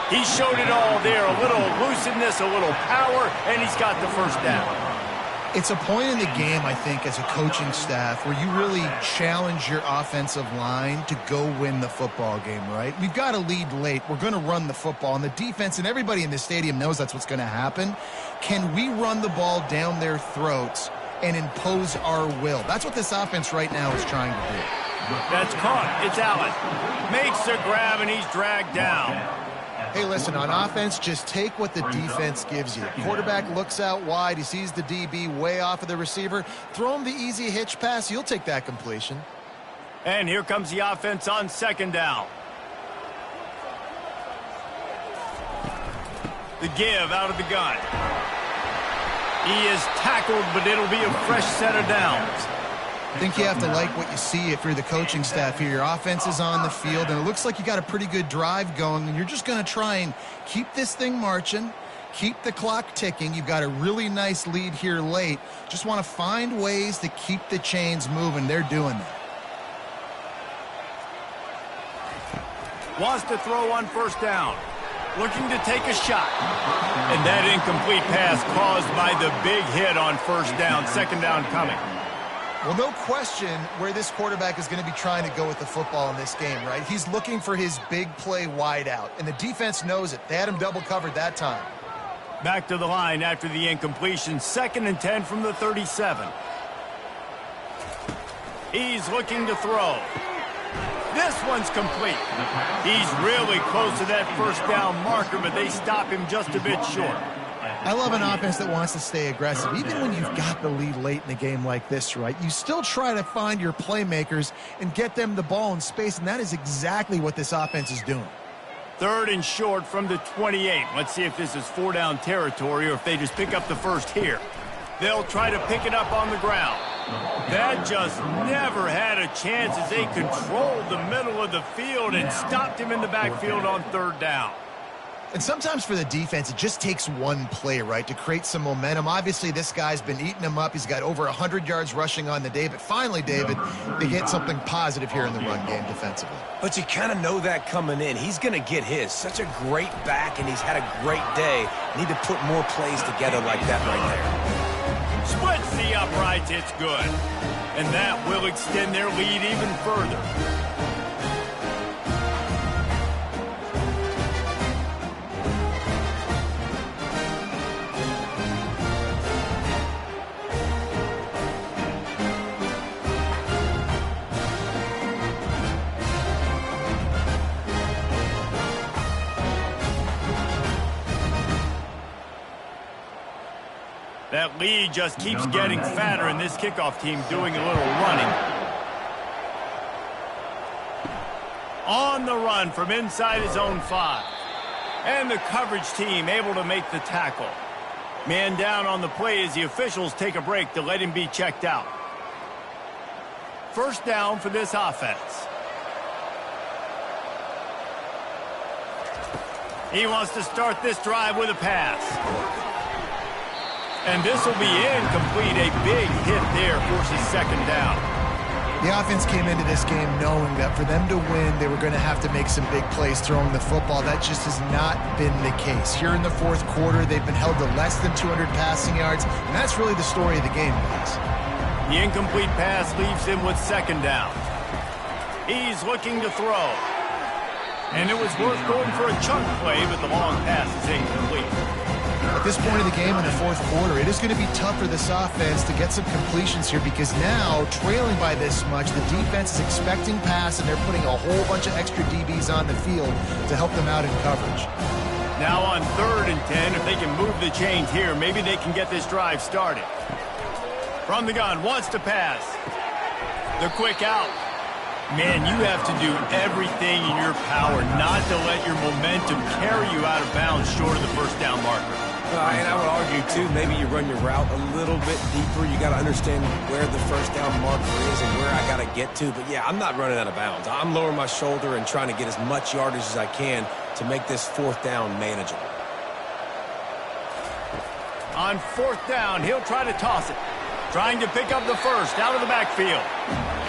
He showed it all there. A little elusiveness, a little power, and he's got the 1st down. It's a point in the game, I think, as a coaching staff where you really challenge your offensive line to go win the football game, right? We've got to lead late. We're going to run the football, and the defense and everybody in the stadium knows that's what's going to happen. Can we run the ball down their throats and impose our will? That's what this offense right now is trying to do. That's caught. It's Allen. Makes the grab, and he's dragged down. Hey, listen, on offense, just take what the defense gives you. Quarterback looks out wide. He sees the DB way off of the receiver. Throw him the easy hitch pass. You'll take that completion. And here comes the offense on 2nd down. The give out of the gun. He is tackled, but it'll be a fresh set of downs. I think you have to like what you see if you're the coaching staff here. Your offense is on the field, and it looks like you got a pretty good drive going, and you're just going to try and keep this thing marching, keep the clock ticking. You've got a really nice lead here late. Just want to find ways to keep the chains moving. They're doing that. Wants to throw on 1st down. Looking to take a shot. And that incomplete pass caused by the big hit on 1st down. 2nd down coming. Well, no question where this quarterback is going to be trying to go with the football in this game, right? He's looking for his big play wide out, and the defense knows it. They had him double covered that time. Back to the line after the incompletion. 2nd and 10 from the 37. He's looking to throw. This one's complete. He's really close to that 1st down marker, but they stop him just a bit short. I love an offense that wants to stay aggressive. Even when you've got the lead late in a game like this, right, you still try to find your playmakers and get them the ball in space, and that is exactly what this offense is doing. 3rd and short from the 28. Let's see if this is 4-down territory or if they just pick up the 1st here. They'll try to pick it up on the ground. That just never had a chance as they controlled the middle of the field and stopped him in the backfield on 3rd down. And sometimes for the defense, it just takes one play, right, to create some momentum. Obviously, this guy's been eating them up. He's got over 100 yards rushing on the day. But finally, David, they get something positive here in the run game defensively. But you kind of know that coming in. He's going to get his. Such a great back, and he's had a great day. Need to put more plays together like that right there. Splits the uprights. It's good. And that will extend their lead even further. That lead just keeps getting fatter, and this kickoff team doing a little running. On the run from inside his own 5. And the coverage team able to make the tackle. Man down on the play as the officials take a break to let him be checked out. First down for this offense. He wants to start this drive with a pass. And this will be incomplete. A big hit there forces second down. The offense came into this game knowing that for them to win, they were going to have to make some big plays throwing the football. That just has not been the case. Here in the fourth quarter, they've been held to less than 200 passing yards, and that's really the story of the game, guys. The incomplete pass leaves him with second down. He's looking to throw. And it was worth going for a chunk play, but the long pass is incomplete. At this point of the game in the fourth quarter, it is going to be tough for this offense to get some completions here because now, trailing by this much, the defense is expecting pass, and they're putting a whole bunch of extra DBs on the field to help them out in coverage. Now on 3rd and 10, if they can move the chains here, maybe they can get this drive started. From the gun, wants to pass. The quick out. Man, you have to do everything in your power not to let your momentum carry you out of bounds short of the first down marker. And I would argue, too, maybe you run your route a little bit deeper. You got to understand where the first down marker is and where I got to get to. But, yeah, I'm not running out of bounds. I'm lowering my shoulder and trying to get as much yardage as I can to make this fourth down manageable. On 4th down, he'll try to toss it. Trying to pick up the first out of the backfield.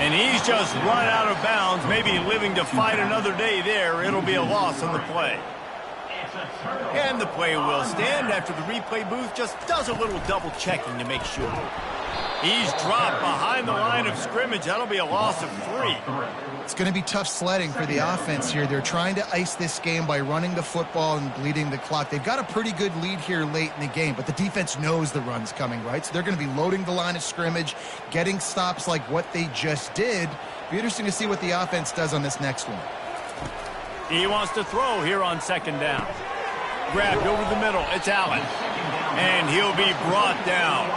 And he's just run out of bounds, maybe living to fight another day there. It'll be a loss on the play. And the play will stand after the replay booth just does a little double checking to make sure. He's dropped behind the line of scrimmage. That'll be a loss of 3. It's going to be tough sledding for the offense here. They're trying to ice this game by running the football and bleeding the clock. They've got a pretty good lead here late in the game, but the defense knows the run's coming, right? So they're going to be loading the line of scrimmage, getting stops like what they just did. Be interesting to see what the offense does on this next one. He wants to throw here on 2nd down. Grabbed over the middle. It's Allen. And he'll be brought down.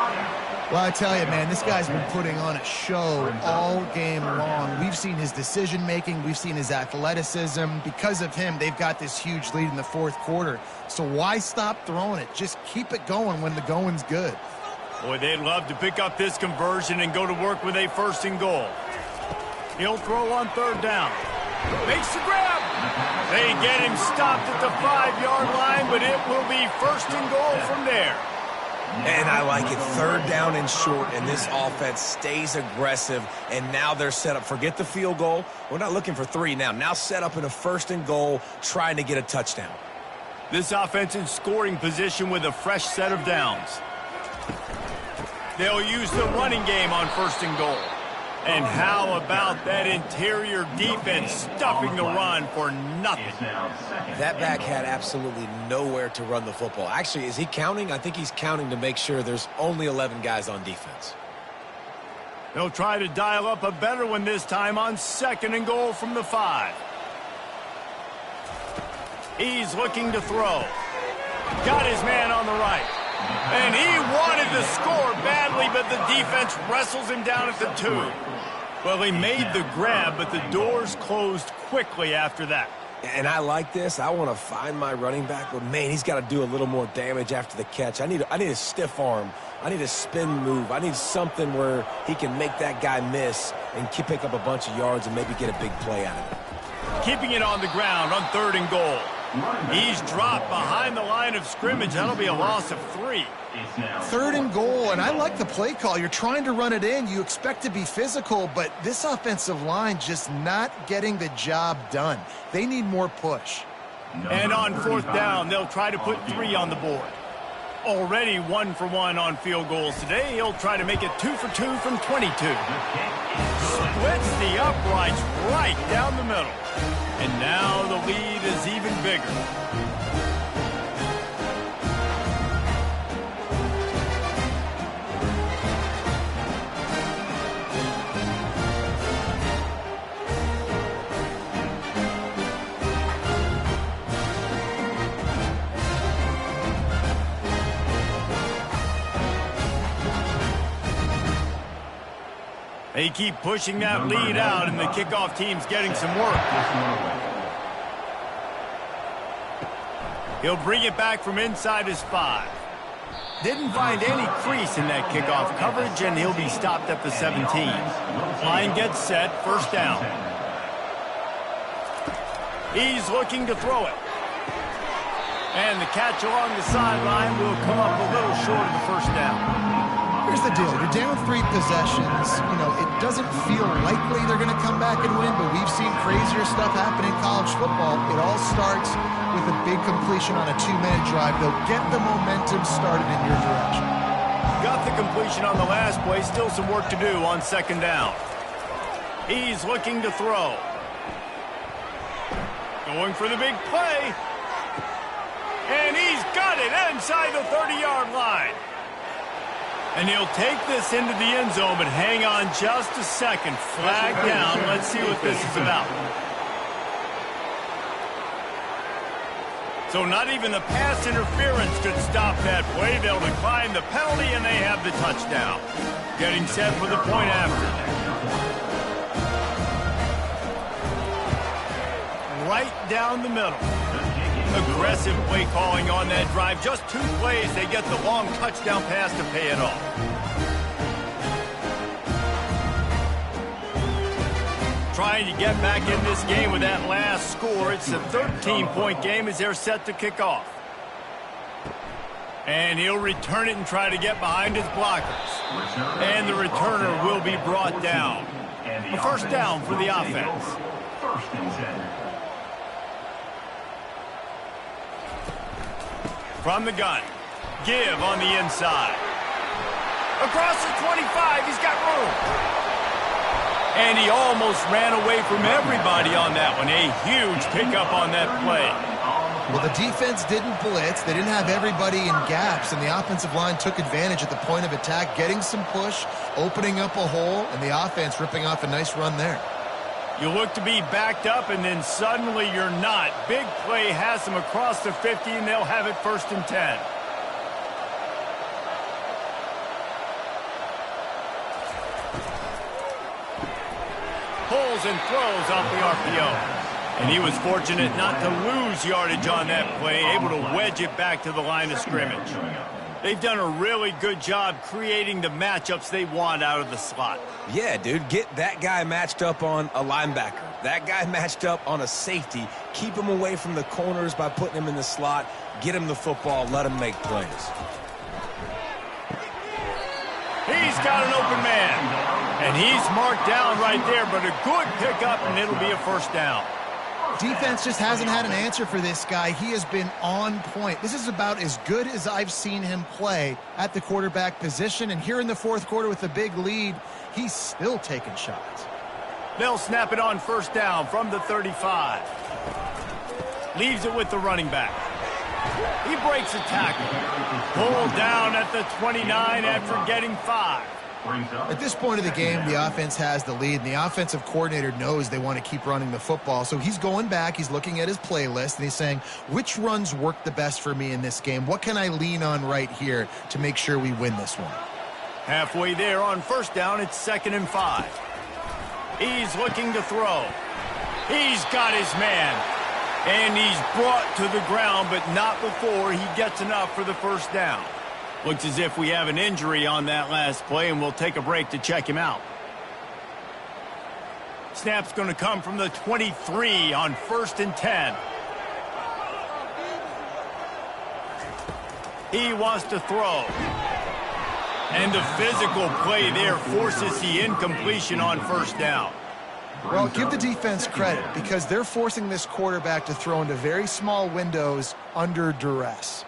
Well, I tell you, man, this guy's been putting on a show all game long. We've seen his decision-making. We've seen his athleticism. Because of him, they've got this huge lead in the fourth quarter. So why stop throwing it? Just keep it going when the going's good. Boy, they'd love to pick up this conversion and go to work with a 1st and goal. He'll throw on 3rd down. Makes the grab. They get him stopped at the 5-yard line, but it will be 1st and goal from there. And I like it. 3rd down and short, and this offense stays aggressive, and now they're set up. Forget the field goal. We're not looking for 3 now. Now set up in a 1st and goal, trying to get a touchdown. This offense in scoring position with a fresh set of downs. They'll use the running game on 1st and goal. And how about that interior defense stuffing the run for nothing? That back had absolutely nowhere to run the football. Actually, is he counting? I think he's counting to make sure there's only 11 guys on defense. They'll try to dial up a better one this time on 2nd and goal from the 5. He's looking to throw. Got his man on the right. And he wanted to score badly, but the defense wrestles him down at the 2. Well, he made the grab, but the doors closed quickly after that. And I like this. I want to find my running back, but, man, he's got to do a little more damage after the catch. I need a stiff arm. I need a spin move. I need something where he can make that guy miss and pick up a bunch of yards and maybe get a big play out of it. Keeping it on the ground on 3rd and goal. He's dropped behind the line of scrimmage. That'll be a loss of 3. 3rd and goal, and I like the play call. You're trying to run it in. You expect to be physical, but this offensive line just not getting the job done. They need more push. And on 4th down, they'll try to put 3 on the board. Already 1 for 1 on field goals today. He'll try to make it 2 for 2 from 22. Splits the uprights right down the middle. And now the lead is even bigger. They keep pushing that lead out, and the kickoff team's getting some work. He'll bring it back from inside his 5. Didn't find any crease in that kickoff coverage, and he'll be stopped at the 17. Line gets set, first down. He's looking to throw it. And the catch along the sideline will come up a little short of the first down. Here's the deal. You're down 3 possessions. You know, it doesn't feel likely they're going to come back and win, but we've seen crazier stuff happen in college football. It all starts with a big completion on a 2-minute drive. They'll get the momentum started in your direction. Got the completion on the last play. Still some work to do on second down. He's looking to throw. Going for the big play. And he's got it inside the 30-yard line. And he'll take this into the end zone, but hang on just a second. Flag down. Let's see what this is about. So not even the pass interference could stop that play. They'll decline the penalty, and they have the touchdown. Getting set for the point after. Right down the middle. Aggressive play calling on that drive. Just 2 plays, they get the long touchdown pass to pay it off. Trying to get back in this game with that last score. It's a 13-point game as they're set to kick off. And he'll return it and try to get behind his blockers. And the returner will be brought down. A first down for the offense. First and 10. From the gun. Give on the inside. Across the 25, he's got room. And he almost ran away from everybody on that one. A huge pickup on that play. Well, the defense didn't blitz. They didn't have everybody in gaps, and the offensive line took advantage at the point of attack, getting some push, opening up a hole, and the offense ripping off a nice run there. You look to be backed up, and then suddenly you're not. Big play has them across the 50, and they'll have it first and 10. Pulls and throws off the RPO. And he was fortunate not to lose yardage on that play, able to wedge it back to the line of scrimmage. They've done a really good job creating the matchups they want out of the slot. Yeah, dude, get that guy matched up on a linebacker. That guy matched up on a safety. Keep him away from the corners by putting him in the slot. Get him the football. Let him make plays. He's got an open man. And he's marked down right there, but a good pickup, and it'll be a first down. Defense just hasn't had an answer for this guy. He has been on point. This is about as good as I've seen him play at the quarterback position. And here in the fourth quarter with a big lead, he's still taking shots. They'll snap it on first down from the 35. Leaves it with the running back. He breaks a tackle. Pulled down at the 29 after getting 5. At this point of the game, the offense has the lead, and the offensive coordinator knows they want to keep running the football. So he's going back, he's looking at his playlist, and he's saying, which runs work the best for me in this game? What can I lean on right here to make sure we win this one? Halfway there on first down, it's 2nd and 5. He's looking to throw. He's got his man. And he's brought to the ground, but not before he gets enough for the first down. Looks as if we have an injury on that last play, and we'll take a break to check him out. Snap's going to come from the 23 on 1st and 10. He wants to throw. And the physical play there forces the incompletion on first down. Well, give the defense credit because they're forcing this quarterback to throw into very small windows under duress.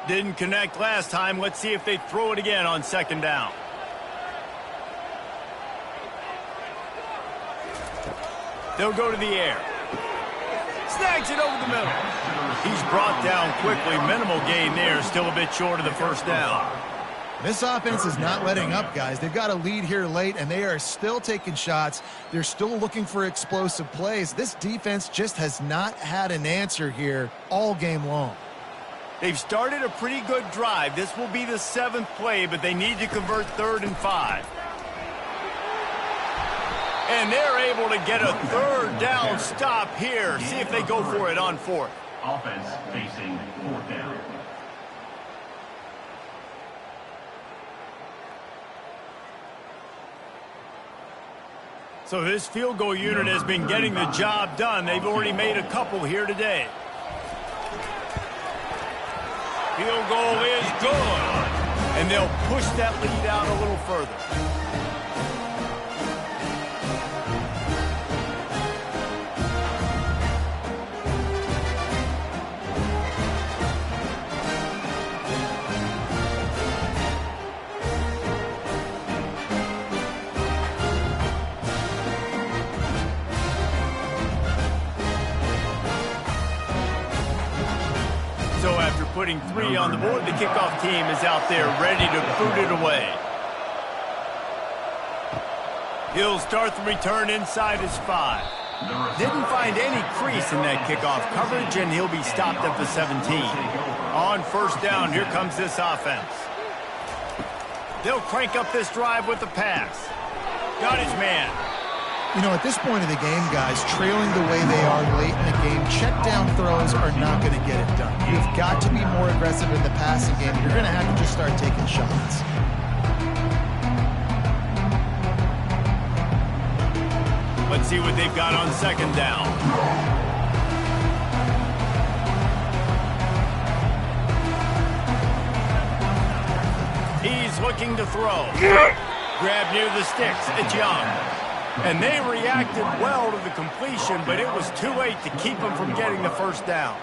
Didn't connect last time. Let's see if they throw it again on 2nd down. They'll go to the air. Snags it over the middle. He's brought down quickly. Minimal gain there. Still a bit short of the first down. This offense is not letting up, guys. They've got a lead here late, and they are still taking shots. They're still looking for explosive plays. This defense just has not had an answer here all game long. They've started a pretty good drive. This will be the 7th play, but they need to convert 3rd and 5. And they're able to get a 3rd down stop here. See if they go for it on 4th. Offense facing 4th down. So this field goal unit has been getting the job done. They've already made a couple here today. Field goal is good. And they'll push that lead out a little further. So after putting 3 on the board, the kickoff team is out there ready to boot it away. He'll start the return inside his 5. Didn't find any crease in that kickoff coverage, and he'll be stopped at the 17. On 1st down, here comes this offense. They'll crank up this drive with the pass. Got his man. You know, at this point of the game, guys, trailing the way they are late in the game, check down throws are not going to get it done. You've got to be more aggressive in the passing game. You're going to have to just start taking shots. Let's see what they've got on 2nd down. He's looking to throw. Grab near the sticks. It's Young. And they reacted well to the completion, but it was too late to keep them from getting the 1st down.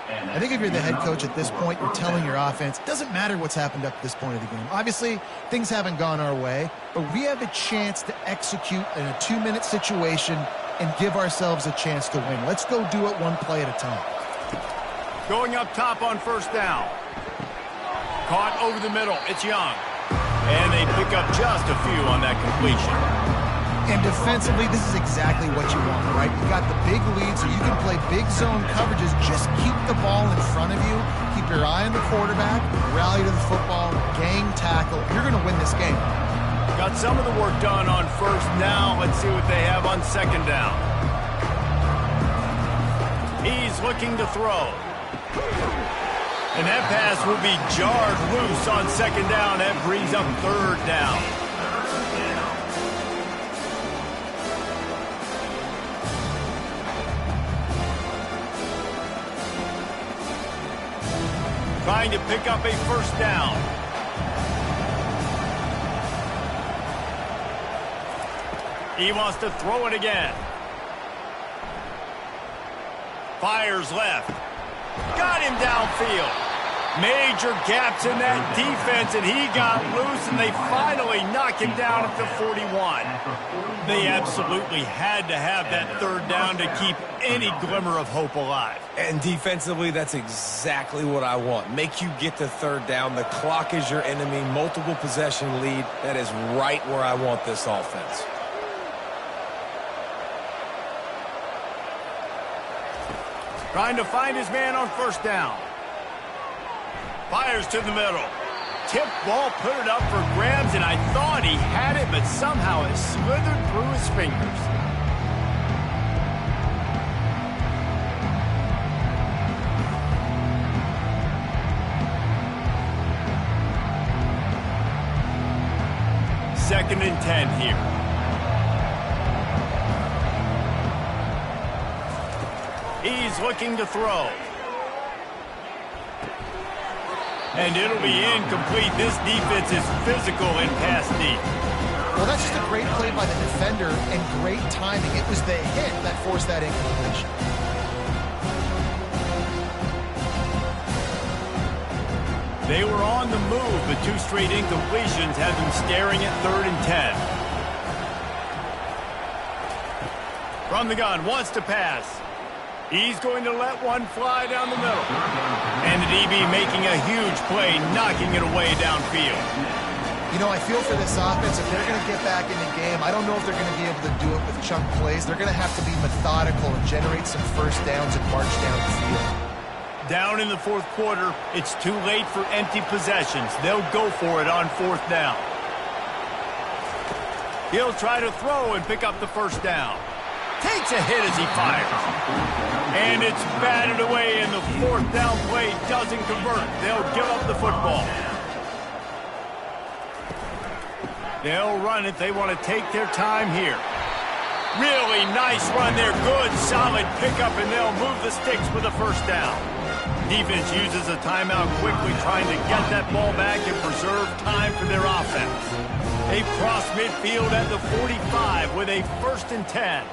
I think if you're the head coach at this point, you're telling your offense, it doesn't matter what's happened up to this point of the game. Obviously, things haven't gone our way, but we have a chance to execute in a 2-minute situation and give ourselves a chance to win. Let's go do it one play at a time. Going up top on 1st down. Caught over the middle. It's Young. And they pick up just a few on that completion. And defensively, this is exactly what you want, right? You got the big lead, so you can play big zone coverages. Just keep the ball in front of you. Keep your eye on the quarterback. Rally to the football. Gang tackle. You're going to win this game. Got some of the work done on 1st down. Let's see what they have on 2nd down. He's looking to throw. And that pass will be jarred loose on 2nd down. That brings up 3rd down. Trying to pick up a 1st down. He wants to throw it again. Fires left. Got him downfield. Major gaps in that defense, and he got loose, and they finally knock him down at the 41. They absolutely had to have that 3rd down to keep any glimmer of hope alive. And defensively, that's exactly what I want. Make you get the 3rd down. The clock is your enemy. Multiple possession lead. That is right where I want this offense. Trying to find his man on 1st down. Fires to the middle. Tip ball, put it up for grabs, and I thought he had it, but somehow it slithered through his fingers. Second and 10 here. He's looking to throw. And it'll be incomplete. This defense is physical in pass deep. Well, that's just a great play by the defender and great timing. It was the hit that forced that incompletion. They were on the move, but 2 straight incompletions have them staring at 3rd and 10. From the gun, wants to pass. He's going to let one fly down the middle. And the DB making a huge play, knocking it away downfield. You know, I feel for this offense, if they're going to get back in the game, I don't know if they're going to be able to do it with chunk plays. They're going to have to be methodical and generate some 1st downs and march down the field. Down in the fourth quarter, it's too late for empty possessions. They'll go for it on fourth down. He'll try to throw and pick up the first down. Takes a hit as he fires. And it's batted away, and the fourth down play doesn't convert. They'll give up the football. They'll run it. They want to take their time here. Really nice run there. Good, solid pickup, and they'll move the sticks for the first down. Defense uses a timeout quickly, trying to get that ball back and preserve time for their offense. They cross midfield at the 45 with a 1st and 10.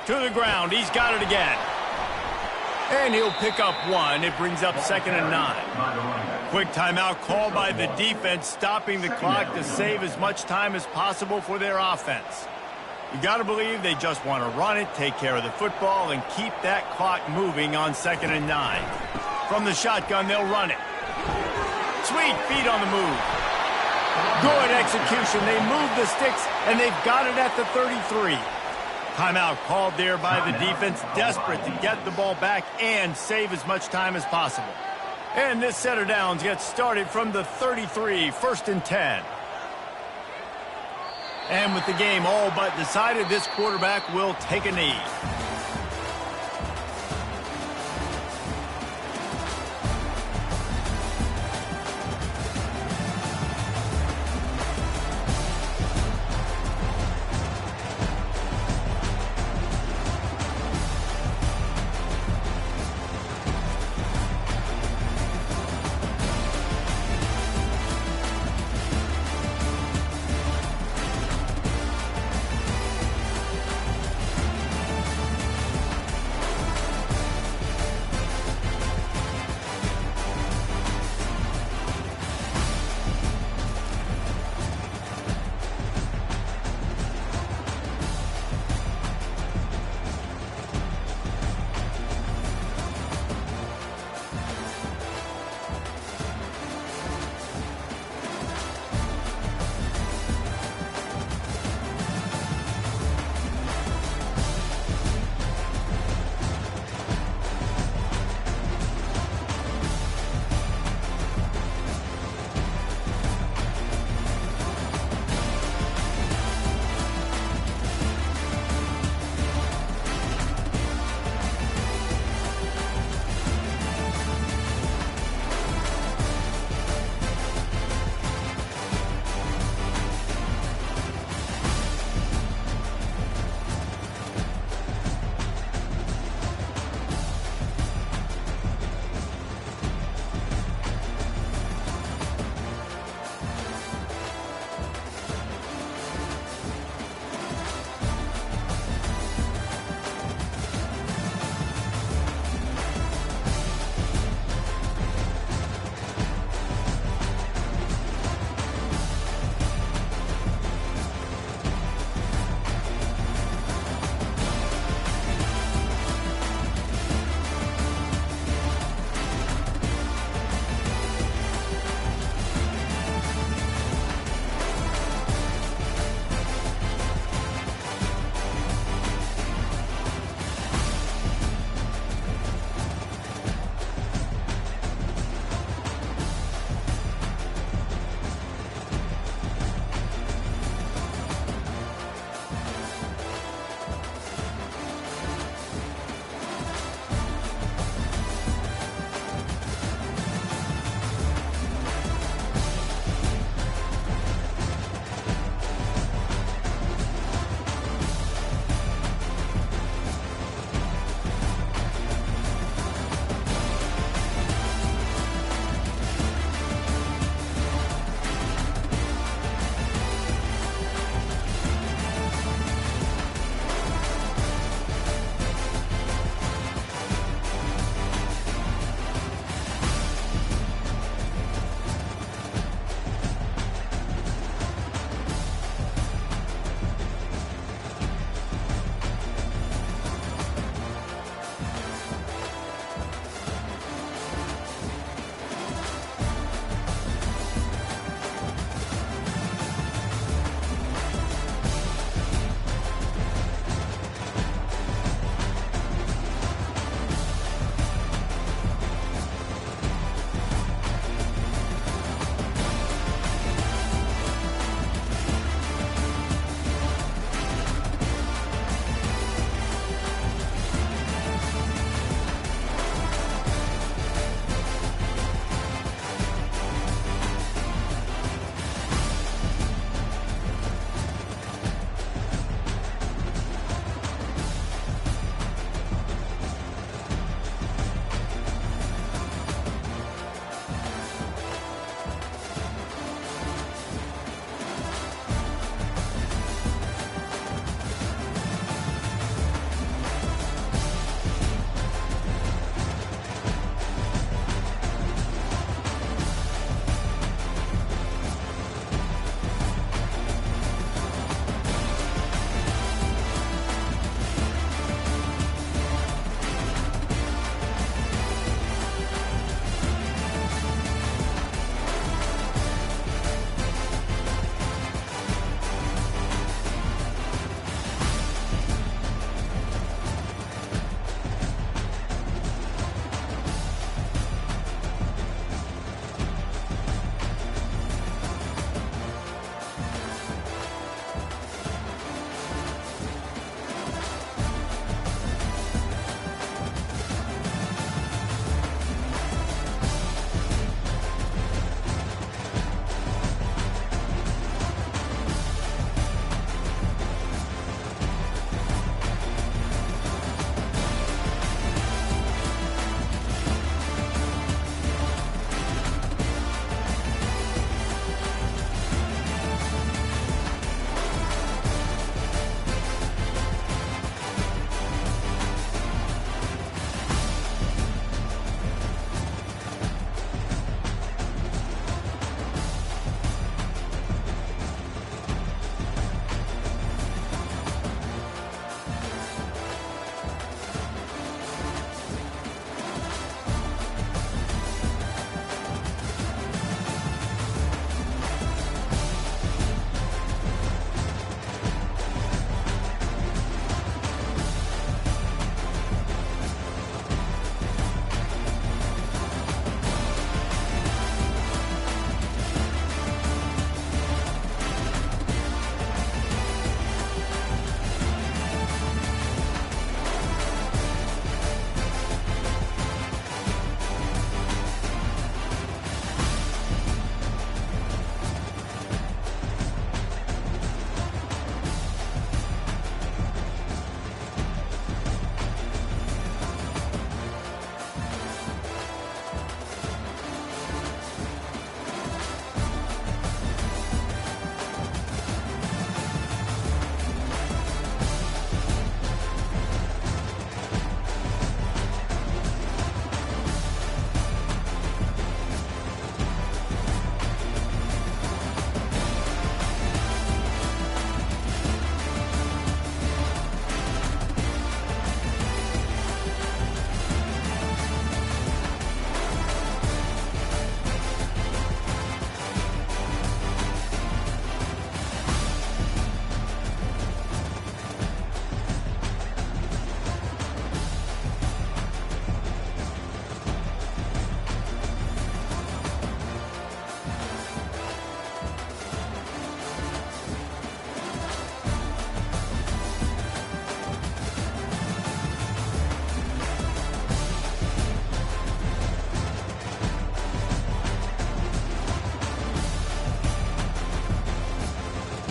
To the ground. He's got it again. And he'll pick up 1. It brings up 2nd and 9. Quick timeout called by the defense, stopping the clock to save as much time as possible for their offense. You got to believe they just want to run it, take care of the football, and keep that clock moving on 2nd and 9. From the shotgun, they'll run it. Sweet feet on the move. Good execution. They move the sticks, and they've got it at the 33. Timeout called there by the defense, desperate to get the ball back and save as much time as possible. And this set of downs gets started from the 33, 1st and 10. And with the game all but decided, this quarterback will take a knee.